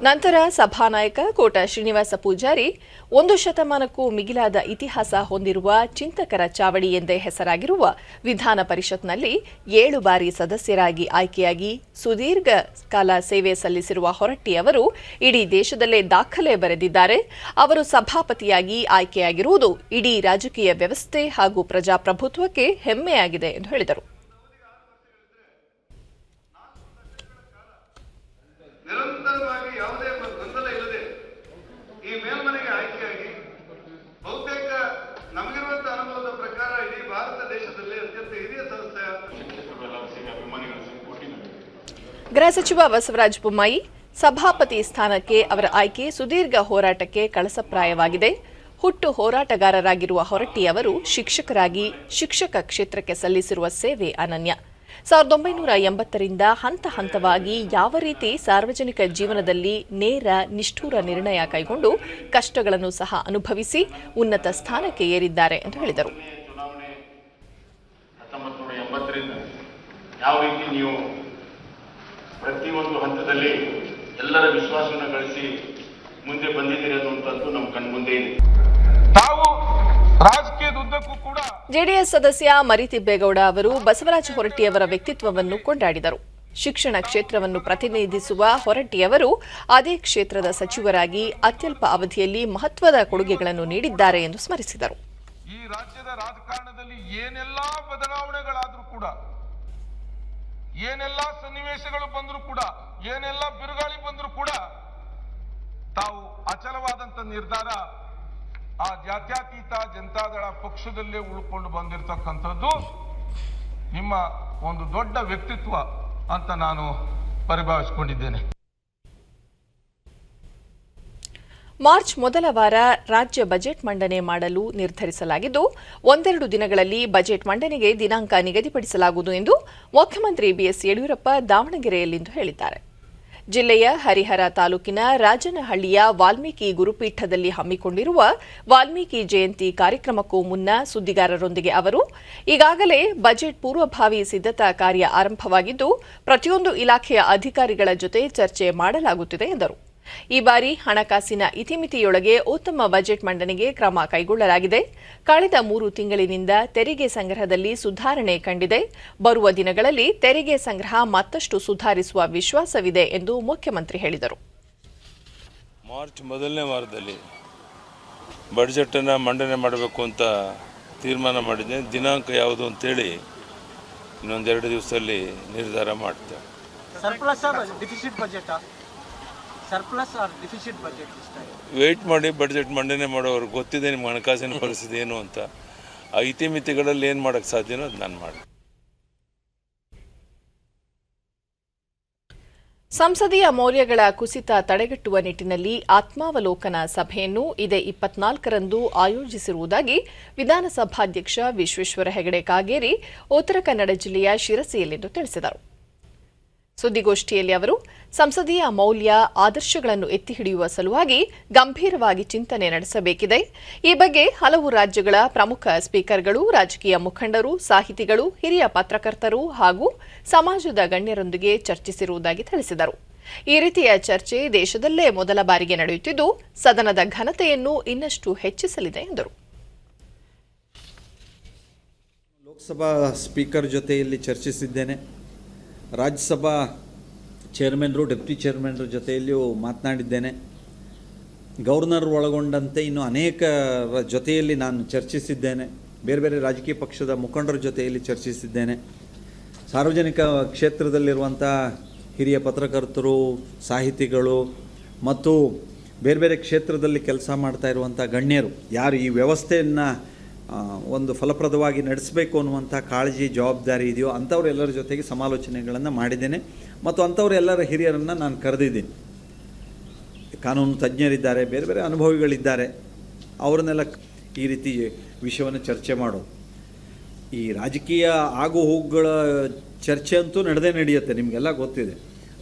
ನಂತರ ಸಭಾನಾಯಕ ಕೋಟ ಶ್ರೀನಿವಾಸ ಪೂಜಾರಿ 1 ಶತಮಾನಕ್ಕೂ ಮಿಗಿಲಾದ ಇತಿಹಾಸ ಹೊಂದಿರುವ ಚಿಂತಕರ ಚಾವಡಿ ಎಂದೇ ಹೆಸರಾಗಿರುವ ವಿಧಾನ ಪರಿಷತ್ನಲ್ಲಿ 7 ಬಾರಿ ಸದಸ್ಯರಾಗಿ ಆಯ್ಕೆಯಾಗಿ ಸುದೀರ್ಘ ಕಾಲ ಸೇವೆ ಸಲ್ಲಿಸಿರುವ ಹೊರಟ್ಟಿ ಅವರು ಇಡೀ ದೇಶದಲ್ಲೇ ದಾಖಲೆ ಬರೆದಿದ್ದಾರೆ. ಅವರು ಸಭಾಪತಿಯಾಗಿ ಆಯ್ಕೆಯಾಗಿರುವುದು ಇಡೀ ರಾಜಕೀಯ ವ್ಯವಸ್ಥೆ ಹಾಗೂ ಪ್ರಜಾಪ್ರಭುತ್ವಕ್ಕೆ ಹೆಮ್ಮೆಯಾಗಿದೆ ಎಂದು ಹೇಳಿದರು. ಗೃಹ ಸಚಿವ ಬಸವರಾಜ ಬೊಮ್ಮಾಯಿ ಸಭಾಪತಿ ಸ್ಥಾನಕ್ಕೆ ಅವರ ಆಯ್ಕೆ ಸುದೀರ್ಘ ಹೋರಾಟಕ್ಕೆ ಕಳಸಪ್ರಾಯವಾಗಿದೆ. ಹುಟ್ಟು ಹೋರಾಟಗಾರರಾಗಿರುವ ಹೊರಟ್ಟಿ ಅವರು ಶಿಕ್ಷಕರಾಗಿ ಶಿಕ್ಷಕ ಕ್ಷೇತ್ರಕ್ಕೆ ಸಲ್ಲಿಸಿರುವ ಸೇವೆ ಅನನ್ಯ. 1980ರಿಂದ ಹಂತ ಹಂತವಾಗಿ ಯಾವ ರೀತಿ ಸಾರ್ವಜನಿಕ ಜೀವನದಲ್ಲಿ ನೇರ ನಿಷ್ಠೂರ ನಿರ್ಣಯ ಕೈಗೊಂಡು ಕಷ್ಟಗಳನ್ನು ಸಹ ಅನುಭವಿಸಿ ಉನ್ನತ ಸ್ಥಾನಕ್ಕೆ ಏರಿದ್ದಾರೆ ಎಂದು ಹೇಳಿದರು. 1980ರಿಂದ ಯಾವ ರೀತಿ ನೀವು ಪ್ರತಿಯೊಂದು ಹಂತದಲ್ಲಿ ಎಲ್ಲರ ವಿಶ್ವಾಸವನ್ನು ಗಳಿಸಿ ಮುಂದೆ ಬಂದಿದ್ದೀರಿ ಅನ್ನುವಂಥದ್ದು ನಮ್ಮ ಕಣ್ಮುಂದೆ ಇದೆ. ತಾವು ರಾಜಕೀಯದ ಉದ್ದಕ್ಕೂ ಕೂಡ ಜೆಡಿಎಸ್ ಸದಸ್ಯ ಮರಿತಿಬ್ಬೇಗೌಡ ಅವರು ಬಸವರಾಜ ಹೊರಟ್ಟಿಯವರ ವ್ಯಕ್ತಿತ್ವವನ್ನು ಕೊಂಡಾಡಿದರು. ಶಿಕ್ಷಣ ಕ್ಷೇತ್ರವನ್ನು ಪ್ರತಿನಿಧಿಸುವ ಹೊರಟ್ಟಿಯವರು ಅದೇ ಕ್ಷೇತ್ರದ ಸಚಿವರಾಗಿ ಅತ್ಯಲ್ಪ ಅವಧಿಯಲ್ಲಿ ಮಹತ್ವದ ಕೊಡುಗೆಗಳನ್ನು ನೀಡಿದ್ದಾರೆ ಎಂದು ಸ್ಮರಿಸಿದರು. ಈ ರಾಜ್ಯದ ರಾಜಕಾರಣದಲ್ಲಿ ಏನೆಲ್ಲಾ ಬದಲಾವಣೆಗಳಾದ್ರೂ ಕೂಡ, ಏನೆಲ್ಲಾ ಸನ್ನಿವೇಶಗಳು ಬಂದರೂ ಕೂಡ, ಏನೆಲ್ಲಾ ಬಿರುಗಾಳಿ ಬಂದರೂ ಕೂಡ ತಾವು ಅಚಲವಾದಂತ ನಿರ್ಧಾರ ಆ ಜಾತ್ಯತೀತ ಜನತಾದಳ ಪಕ್ಷದಲ್ಲೇ ಉಳ್ಕೊಂಡು ಬಂದಿರತಕ್ಕಂಥದ್ದು ನಿಮ್ಮ ಒಂದು ದೊಡ್ಡ ವ್ಯಕ್ತಿತ್ವ ಅಂತ ನಾನು ಪರಿಭಾವಿಸಿಕೊಂಡಿದ್ದೇನೆ. ಮಾರ್ಚ್ ಮೊದಲ ವಾರ ರಾಜ್ಯ ಬಜೆಟ್ ಮಂಡನೆ ಮಾಡಲು ನಿರ್ಧರಿಸಲಾಗಿದ್ದು, ಒಂದೆರಡು ದಿನಗಳಲ್ಲಿ ಬಜೆಟ್ ಮಂಡನೆಗೆ ದಿನಾಂಕ ನಿಗದಿಪಡಿಸಲಾಗುವುದು ಎಂದು ಮುಖ್ಯಮಂತ್ರಿ ಬಿಎಸ್ ಯಡಿಯೂರಪ್ಪ ದಾವಣಗೆರೆಯಲ್ಲಿಂದು ಹೇಳಿದ್ದಾರೆ. ಜಿಲ್ಲೆಯ ಹರಿಹರ ತಾಲೂಕಿನ ರಾಜನಹಳ್ಳಿಯ ವಾಲ್ಮೀಕಿ ಗುರುಪೀಠದಲ್ಲಿ ಹಮ್ಮಿಕೊಂಡಿರುವ ವಾಲ್ಮೀಕಿ ಜಯಂತಿ ಕಾರ್ಯಕ್ರಮಕ್ಕೂ ಮುನ್ನ ಸುದ್ದಿಗಾರರೊಂದಿಗೆ ಅವರು, ಈಗಾಗಲೇ ಬಜೆಟ್ ಪೂರ್ವಭಾವಿ ಸಿದ್ಧತಾ ಕಾರ್ಯ ಆರಂಭವಾಗಿದ್ದು, ಪ್ರತಿಯೊಂದು ಇಲಾಖೆಯ ಅಧಿಕಾರಿಗಳ ಜೊತೆ ಚರ್ಚೆ ಮಾಡಲಾಗುತ್ತಿದೆ ಎಂದರು. ಈ ಬಾರಿ ಹಣಕಾಸಿನ ಇತಿಮಿತಿಯೊಳಗೆ ಉತ್ತಮ ಬಜೆಟ್ ಮಂಡನೆಗೆ ಕ್ರಮ ಕೈಗೊಳ್ಳಲಾಗಿದೆ. ಕಳೆದ 3 ತಿಂಗಳಿನಿಂದ ತೆರಿಗೆ ಸಂಗ್ರಹದಲ್ಲಿ ಸುಧಾರಣೆ ಕಂಡಿದೆ. ಬರುವ ದಿನಗಳಲ್ಲಿ ತೆರಿಗೆ ಸಂಗ್ರಹ ಮತ್ತಷ್ಟು ಸುಧಾರಿಸುವ ವಿಶ್ವಾಸವಿದೆ ಎಂದು ಮುಖ್ಯಮಂತ್ರಿ ಹೇಳಿದರು. ಮಾರ್ಚ್ ಮೊದಲನೇ ವಾರದಲ್ಲಿ ಬಜೆಟ್ ಅನ್ನು ಮಂಡನೆ ಮಾಡಬೇಕು ಅಂತ ತೀರ್ಮಾನ ಮಾಡಿದೆ. ದಿನಾಂಕ ಯಾವುದು ಅಂತೇಳಿ ಇನ್ನೊಂದೆರಡು ದಿವಸದಲ್ಲಿ ನಿರ್ಧಾರ ಮಾಡ್ತೇವೆ. ವೇಟ್ ಮಾಡಿ ಬಜೆಟ್ ಮಂಡನೆ ಮಾಡೋರು ಗೊತ್ತಿದೆ ನಿಮ್ಗೆ ಹಣಕಾಸಿನ ಪರಿಸ್ಥಿತಿ ಏನು ಅಂತ. ಆ ಇತಿಮಿತಿಗಳಲ್ಲಿ ಏನು ಮಾಡೋಕ್ಕೆ ಸಾಧ್ಯನೋ ಅದು ನಾನು ಮಾಡಿ. ಸಂಸದೀಯ ಮೌಲ್ಯಗಳ ಕುಸಿತ ತಡೆಗಟ್ಟುವ ನಿಟ್ಟಿನಲ್ಲಿ ಆತ್ಮಾವಲೋಕನ ಸಭೆಯನ್ನು ಇದೇ 24ರಂದು ಆಯೋಜಿಸಿರುವುದಾಗಿ ವಿಧಾನಸಭಾಧ್ಯಕ್ಷ ವಿಶ್ವೇಶ್ವರ ಹೆಗಡೆ ಕಾಗೇರಿ ಉತ್ತರ ಕನ್ನಡ ಜಿಲ್ಲೆಯ ಶಿರಸಿಯಲ್ಲಿಂದು ತಿಳಿಸಿದರು. ಸುದ್ದಿಗೋಷ್ಠಿಯಲ್ಲಿ ಅವರು ಸಂಸದೀಯ ಮೌಲ್ಯ ಆದರ್ಶಗಳನ್ನು ಎತ್ತಿ ಹಿಡಿಯುವ ಸಲುವಾಗಿ ಗಂಭೀರವಾಗಿ ಚಿಂತನೆ ನಡೆಸಬೇಕಿದೆ. ಈ ಬಗ್ಗೆ ಹಲವು ರಾಜ್ಯಗಳ ಪ್ರಮುಖ ಸ್ಪೀಕರ್ಗಳು, ರಾಜಕೀಯ ಮುಖಂಡರು, ಸಾಹಿತಿಗಳು, ಹಿರಿಯ ಪತ್ರಕರ್ತರು ಹಾಗೂ ಸಮಾಜದ ಗಣ್ಯರೊಂದಿಗೆ ಚರ್ಚಿಸಿರುವುದಾಗಿ ತಿಳಿಸಿದರು. ಈ ರೀತಿಯ ಚರ್ಚೆ ದೇಶದಲ್ಲೇ ಮೊದಲ ಬಾರಿಗೆ ನಡೆಯುತ್ತಿದ್ದು, ಸದನದ ಘನತೆಯನ್ನು ಇನ್ನಷ್ಟು ಹೆಚ್ಚಿಸಲಿದೆ ಎಂದರು. ಲೋಕಸಭಾ ಸ್ಪೀಕರ್ ಜೊತೆಯಲ್ಲಿ ಚರ್ಚಿಸಿದ್ದೇನೆ. ರಾಜ್ಯಸಭಾ ಚೇರ್ಮನ್ರು, ಡೆಪ್ಟಿ ಚೇರ್ಮನ್ರ ಜೊತೆಯಲ್ಲಿಯೂ ಮಾತನಾಡಿದ್ದೇನೆ. ಗವರ್ನರ್ ಒಳಗೊಂಡಂತೆ ಇನ್ನು ಅನೇಕರ ಜೊತೆಯಲ್ಲಿ ನಾನು ಚರ್ಚಿಸಿದ್ದೇನೆ. ಬೇರೆ ಬೇರೆ ರಾಜಕೀಯ ಪಕ್ಷದ ಮುಖಂಡರ ಜೊತೆಯಲ್ಲಿ ಚರ್ಚಿಸಿದ್ದೇನೆ. ಸಾರ್ವಜನಿಕ ಕ್ಷೇತ್ರದಲ್ಲಿರುವಂಥ ಹಿರಿಯ ಪತ್ರಕರ್ತರು, ಸಾಹಿತಿಗಳು ಮತ್ತು ಬೇರೆ ಬೇರೆ ಕ್ಷೇತ್ರದಲ್ಲಿ ಕೆಲಸ ಮಾಡ್ತಾ ಇರುವಂಥ ಗಣ್ಯರು, ಯಾರು ಈ ವ್ಯವಸ್ಥೆಯನ್ನು ಒಂದು ಫಲಪ್ರದವಾಗಿ ನಡೆಸಬೇಕು ಅನ್ನುವಂಥ ಕಾಳಜಿ, ಜವಾಬ್ದಾರಿ ಇದೆಯೋ ಅಂಥವರೆಲ್ಲರ ಜೊತೆಗೆ ಸಮಾಲೋಚನೆಗಳನ್ನು ಮಾಡಿದ್ದೇನೆ ಮತ್ತು ಅಂಥವರೆಲ್ಲರ ಹಿರಿಯರನ್ನು ನಾನು ಕರೆದಿದ್ದೀನಿ. ಕಾನೂನು ತಜ್ಞರಿದ್ದಾರೆ, ಬೇರೆ ಬೇರೆ ಅನುಭವಿಗಳಿದ್ದಾರೆ, ಅವರನ್ನೆಲ್ಲ ಈ ರೀತಿ ವಿಷಯವನ್ನು ಚರ್ಚೆ ಮಾಡೋದು. ಈ ರಾಜಕೀಯ ಆಗು ಹೋಗುಗಳ ಚರ್ಚೆ ಅಂತೂ ನಡೆಯುತ್ತೆ, ನಿಮಗೆಲ್ಲ ಗೊತ್ತಿದೆ.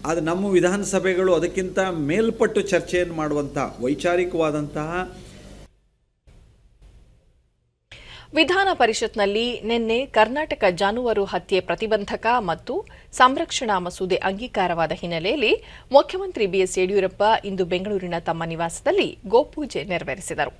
ಆದರೆ ನಮ್ಮ ವಿಧಾನಸಭೆಗಳು ಅದಕ್ಕಿಂತ ಮೇಲ್ಪಟ್ಟು ಚರ್ಚೆಯನ್ನು ಮಾಡುವಂಥ ವೈಚಾರಿಕವಾದಂತಹ. ವಿಧಾನ ಪರಿಷತ್ನಲ್ಲಿ ನಿನ್ನೆ ಕರ್ನಾಟಕ ಜಾನುವಾರು ಹತ್ಯೆ ಪ್ರತಿಬಂಧಕ ಮತ್ತು ಸಂರಕ್ಷಣಾ ಮಸೂದೆ ಅಂಗೀಕಾರವಾದ ಹಿನ್ನೆಲೆಯಲ್ಲಿ ಮುಖ್ಯಮಂತ್ರಿ ಬಿಎಸ್ ಯಡಿಯೂರಪ್ಪ ಇಂದು ಬೆಂಗಳೂರಿನ ತಮ್ಮ ನಿವಾಸದಲ್ಲಿ ಗೋಪೂಜೆ ನೆರವೇರಿಸಿದರು.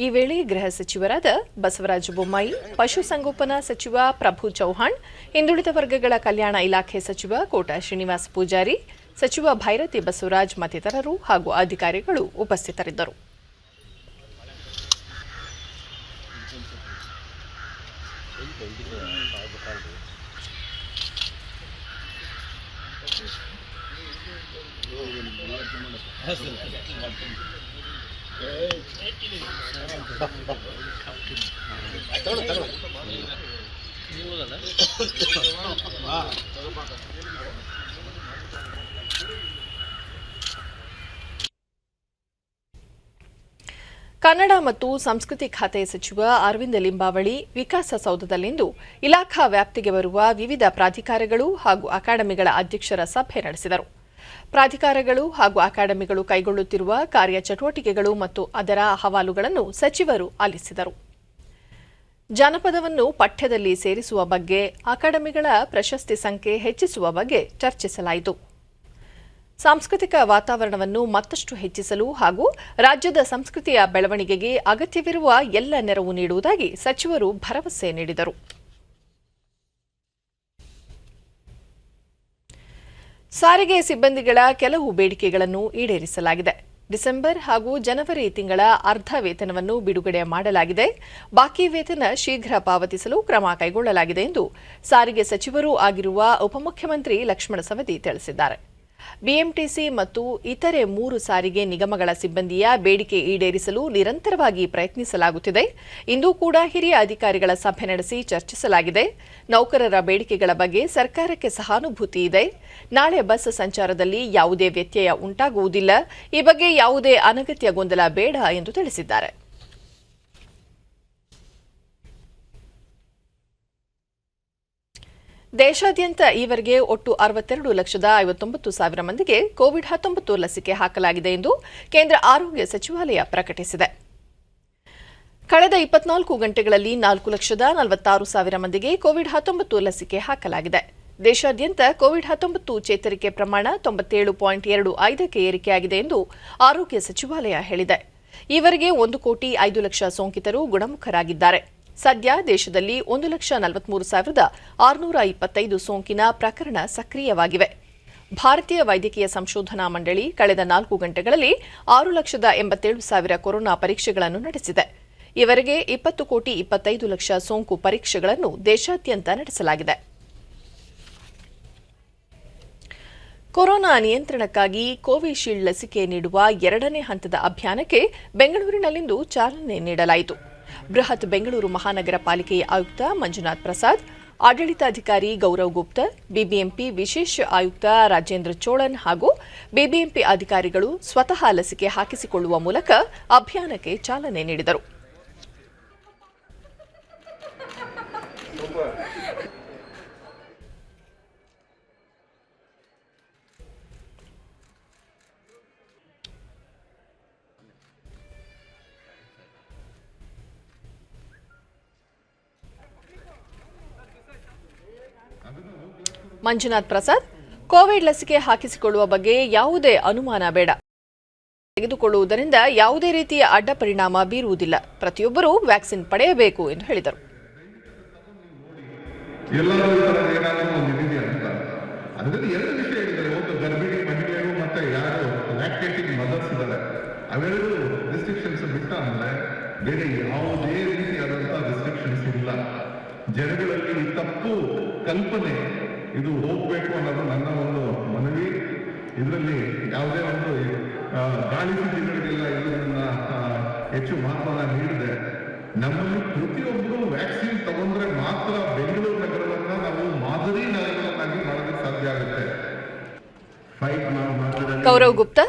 ಈ ವೇಳೆ ಗೃಹ ಸಚಿವರಾದ ಬಸವರಾಜ ಬೊಮ್ಮಾಯಿ, ಪಶುಸಂಗೋಪನಾ ಸಚಿವ ಪ್ರಭು ಚೌಹಾಣ್, ಹಿಂದುಳಿದ ವರ್ಗಗಳ ಕಲ್ಯಾಣ ಇಲಾಖೆ ಸಚಿವ ಕೋಟ ಶ್ರೀನಿವಾಸ ಪೂಜಾರಿ, ಸಚಿವ ಭೈರತಿ ಬಸವರಾಜ್ ಮತ್ತಿತರರು ಹಾಗೂ ಅಧಿಕಾರಿಗಳು ಉಪಸ್ಥಿತರಿದ್ದರು. ಕನ್ನಡ ಮತ್ತು ಸಂಸ್ಕೃತಿ ಖಾತೆ ಸಚಿವ ಅರವಿಂದ ಲಿಂಬಾವಳಿ ವಿಕಾಸಸೌಧದಲ್ಲಿಂದು ಇಲಾಖಾ ವ್ಯಾಪ್ತಿಗೆ ಬರುವ ವಿವಿಧ ಪ್ರಾಧಿಕಾರಗಳು ಹಾಗೂ ಅಕಾಡೆಮಿಗಳ ಅಧ್ಯಕ್ಷರ ಸಭೆ ನಡೆಸಿದರು. ಪ್ರಾಧಿಕಾರಗಳು ಹಾಗೂ ಅಕಾಡೆಮಿಗಳು ಕೈಗೊಳ್ಳುತ್ತಿರುವ ಕಾರ್ಯಚಟುವಟಿಕೆಗಳು ಮತ್ತು ಅದರ ಅಹವಾಲುಗಳನ್ನು ಸಚಿವರು ಆಲಿಸಿದರು. ಜಾನಪದವನ್ನು ಪಠ್ಯದಲ್ಲಿ ಸೇರಿಸುವ ಬಗ್ಗೆ, ಅಕಾಡೆಮಿಗಳ ಪ್ರಶಸ್ತಿ ಸಂಖ್ಯೆ ಹೆಚ್ಚಿಸುವ ಬಗ್ಗೆ ಚರ್ಚಿಸಲಾಯಿತು. ಸಾಂಸ್ಕೃತಿಕ ವಾತಾವರಣವನ್ನು ಮತ್ತಷ್ಟು ಹೆಚ್ಚಿಸಲು ಹಾಗೂ ರಾಜ್ಯದ ಸಂಸ್ಕೃತಿಯ ಬೆಳವಣಿಗೆಗೆ ಅಗತ್ಯವಿರುವ ಎಲ್ಲ ನೆರವು ನೀಡುವುದಾಗಿ ಸಚಿವರು ಭರವಸೆ ನೀಡಿದರು. ಸಾರಿಗೆ ಸಿಬ್ಬಂದಿಗಳ ಕೆಲವು ಬೇಡಿಕೆಗಳನ್ನು ಈಡೇರಿಸಲಾಗಿದೆ. ಡಿಸೆಂಬರ್ ಹಾಗೂ ಜನವರಿ ತಿಂಗಳ ಅರ್ಧ ವೇತನವನ್ನು ಬಿಡುಗಡೆ ಮಾಡಲಾಗಿದೆ. ಬಾಕಿ ವೇತನ ಶೀಘ್ರ ಪಾವತಿಸಲು ಕ್ರಮ ಕೈಗೊಳ್ಳಲಾಗಿದೆ ಎಂದು ಸಾರಿಗೆ ಸಚಿವರೂ ಆಗಿರುವ ಉಪಮುಖ್ಯಮಂತ್ರಿ ಲಕ್ಷ್ಮಣ ಸವದಿ ತಿಳಿಸಿದ್ದಾರೆ. ಬಿಎಂಟಿಸಿ ಮತ್ತು ಇತರೆ 3 ಸಾರಿಗೆ ನಿಗಮಗಳ ಸಿಬ್ಬಂದಿಯ ಬೇಡಿಕೆ ಈಡೇರಿಸಲು ನಿರಂತರವಾಗಿ ಪ್ರಯತ್ನಿಸಲಾಗುತ್ತಿದೆ. ಇಂದು ಕೂಡ ಹಿರಿಯ ಅಧಿಕಾರಿಗಳ ಸಭೆ ನಡೆಸಿ ಚರ್ಚಿಸಲಾಗಿದೆ. ನೌಕರರ ಬೇಡಿಕೆಗಳ ಬಗ್ಗೆ ಸರ್ಕಾರಕ್ಕೆ ಸಹಾನುಭೂತಿ ಇದೆ. ನಾಳೆ ಬಸ್ ಸಂಚಾರದಲ್ಲಿ ಯಾವುದೇ ವ್ಯತ್ಯಯ ಉಂಟಾಗುವುದಿಲ್ಲ. ಈ ಬಗ್ಗೆ ಯಾವುದೇ ಅನಗತ್ಯ ಗೊಂದಲ ಬೇಡ ಎಂದು ತಿಳಿಸಿದ್ದಾರೆ. ದೇಶಾದ್ಯಂತ ಈವರೆಗೆ ಒಟ್ಟು 62,59,000 ಮಂದಿಗೆ ಕೋವಿಡ್-19 ಲಸಿಕೆ ಹಾಕಲಾಗಿದೆ ಎಂದು ಕೇಂದ್ರ ಆರೋಗ್ಯ ಸಚಿವಾಲಯ ಪ್ರಕಟಿಸಿದೆ. ಕಳೆದ 24 ಗಂಟೆಗಳಲ್ಲಿ 4,46,000 ಮಂದಿಗೆ ಕೋವಿಡ್-19 ಲಸಿಕೆ ಹಾಕಲಾಗಿದೆ. ದೇಶಾದ್ಯಂತ ಕೋವಿಡ್-19 ಚೇತರಿಕೆ ಪ್ರಮಾಣ 97.25ಕ್ಕೆ ಏರಿಕೆಯಾಗಿದೆ ಎಂದು ಆರೋಗ್ಯ ಸಚಿವಾಲಯ ಹೇಳಿದೆ. ಈವರೆಗೆ 1,05,00,000 ಸೋಂಕಿತರು ಗುಣಮುಖರಾಗಿದ್ದಾರೆ. ಸದ್ಯ ದೇಶದಲ್ಲಿ 1,43,625 ಸೋಂಕಿನ ಪ್ರಕರಣ ಸಕ್ರಿಯವಾಗಿವೆ. ಭಾರತೀಯ ವೈದ್ಯಕೀಯ ಸಂಶೋಧನಾ ಮಂಡಳಿ ಕಳೆದ 4 ಗಂಟೆಗಳಲ್ಲಿ 6,87,000 ಕೊರೋನಾ ಪರೀಕ್ಷೆಗಳನ್ನು ನಡೆಸಿದೆ. ಈವರೆಗೆ 20,25,00,000 ಸೋಂಕು ಪರೀಕ್ಷೆಗಳನ್ನು ದೇಶಾದ್ಯಂತ ನಡೆಸಲಾಗಿದೆ. ಕೊರೋನಾ ನಿಯಂತ್ರಣಕ್ಕಾಗಿ ಕೋವಿಶೀಲ್ಡ್ ಲಸಿಕೆ ನೀಡುವ 2ನೇ ಹಂತದ ಅಭಿಯಾನಕ್ಕೆ ಬೆಂಗಳೂರಿನಲ್ಲಿಂದು ಚಾಲನೆ ನೀಡಲಾಯಿತು. ಬೃಹತ್ ಬೆಂಗಳೂರು ಮಹಾನಗರ ಪಾಲಿಕೆಯ ಆಯುಕ್ತ ಮಂಜುನಾಥ್ ಪ್ರಸಾದ್, ಆಡಳಿತಾಧಿಕಾರಿ ಗೌರವ್ ಗುಪ್ತಾ, ಬಿಬಿಎಂಪಿ ವಿಶೇಷ ಆಯುಕ್ತ ರಾಜೇಂದ್ರ ಚೋಳನ್ ಹಾಗೂ ಬಿಬಿಎಂಪಿ ಅಧಿಕಾರಿಗಳು ಸ್ವತಃ ಲಸಿಕೆ ಹಾಕಿಸಿಕೊಳ್ಳುವ ಮೂಲಕ ಅಭಿಯಾನಕ್ಕೆ ಚಾಲನೆ ನೀಡಿದರು. ಮಂಜುನಾಥ್ ಪ್ರಸಾದ್, ಕೋವಿಡ್ ಲಸಿಕೆ ಹಾಕಿಸಿಕೊಳ್ಳುವ ಬಗ್ಗೆ ಯಾವುದೇ ಅನುಮಾನ ಬೇಡ. ತೆಗೆದುಕೊಳ್ಳುವುದರಿಂದ ಯಾವುದೇ ರೀತಿಯ ಅಡ್ಡ ಪರಿಣಾಮ ಬೀರುವುದಿಲ್ಲ. ಪ್ರತಿಯೊಬ್ಬರೂ ವ್ಯಾಕ್ಸಿನ್ ಪಡೆಯಬೇಕು ಎಂದು ಹೇಳಿದರು. ಅದರಲ್ಲಿ 2 ವಿಷಯ ಇದ್ದಾರೆ. ಒಂದು ಗರ್ಭಿಣಿ ಮಹಿಳೆಯರು ಮತ್ತೆ ಯಾರು ಲ್ಯಾಕ್ಟೇಟಿಂಗ್ ಮದರ್ಸ್ ಇದ್ದಾರೆ, ಅವೆರಡು ರೆಸ್ಟ್ರಿಕ್ಷನ್ಸ್ ಬಿಟ್ಟ ಅಂದ್ರೆ ಬೇರೆ ಯಾವುದೇ ರೀತಿಯಾದಂತಹ ರೆಸ್ಟ್ರಿಕ್ಷನ್ಸ್ ಇಲ್ಲ. ಜನಗಳಲ್ಲಿ ಈ ತಪ್ಪು ಕಲ್ಪನೆ ಇದು ಹೋಗ್ಬೇಕು ಅನ್ನೋದು ನನ್ನ ಒಂದು ಮನವಿ. ಇದರಲ್ಲಿ ಯಾವುದೇ ಒಂದು ಗಾಳಿ ಸುದ್ದಿಗಳಿಗೆಲ್ಲ ಇದನ್ನ ಹೆಚ್ಚು ಮಹತ್ವನ ನೀಡಿದೆ. ನಮ್ಮಲ್ಲಿ ಪ್ರತಿಯೊಬ್ಬರು ವ್ಯಾಕ್ಸಿನ್ ತಗೊಂಡ್ರೆ ಮಾತ್ರ ಬೆಂಗಳೂರು ನಗರವನ್ನ ನಾವು ಮಾದರಿ ನಗರವನ್ನಾಗಿ ಮಾಡೋದಕ್ಕೆ ಸಾಧ್ಯ ಆಗುತ್ತೆ. ಗೌರವ್ ಗುಪ್ತಾ,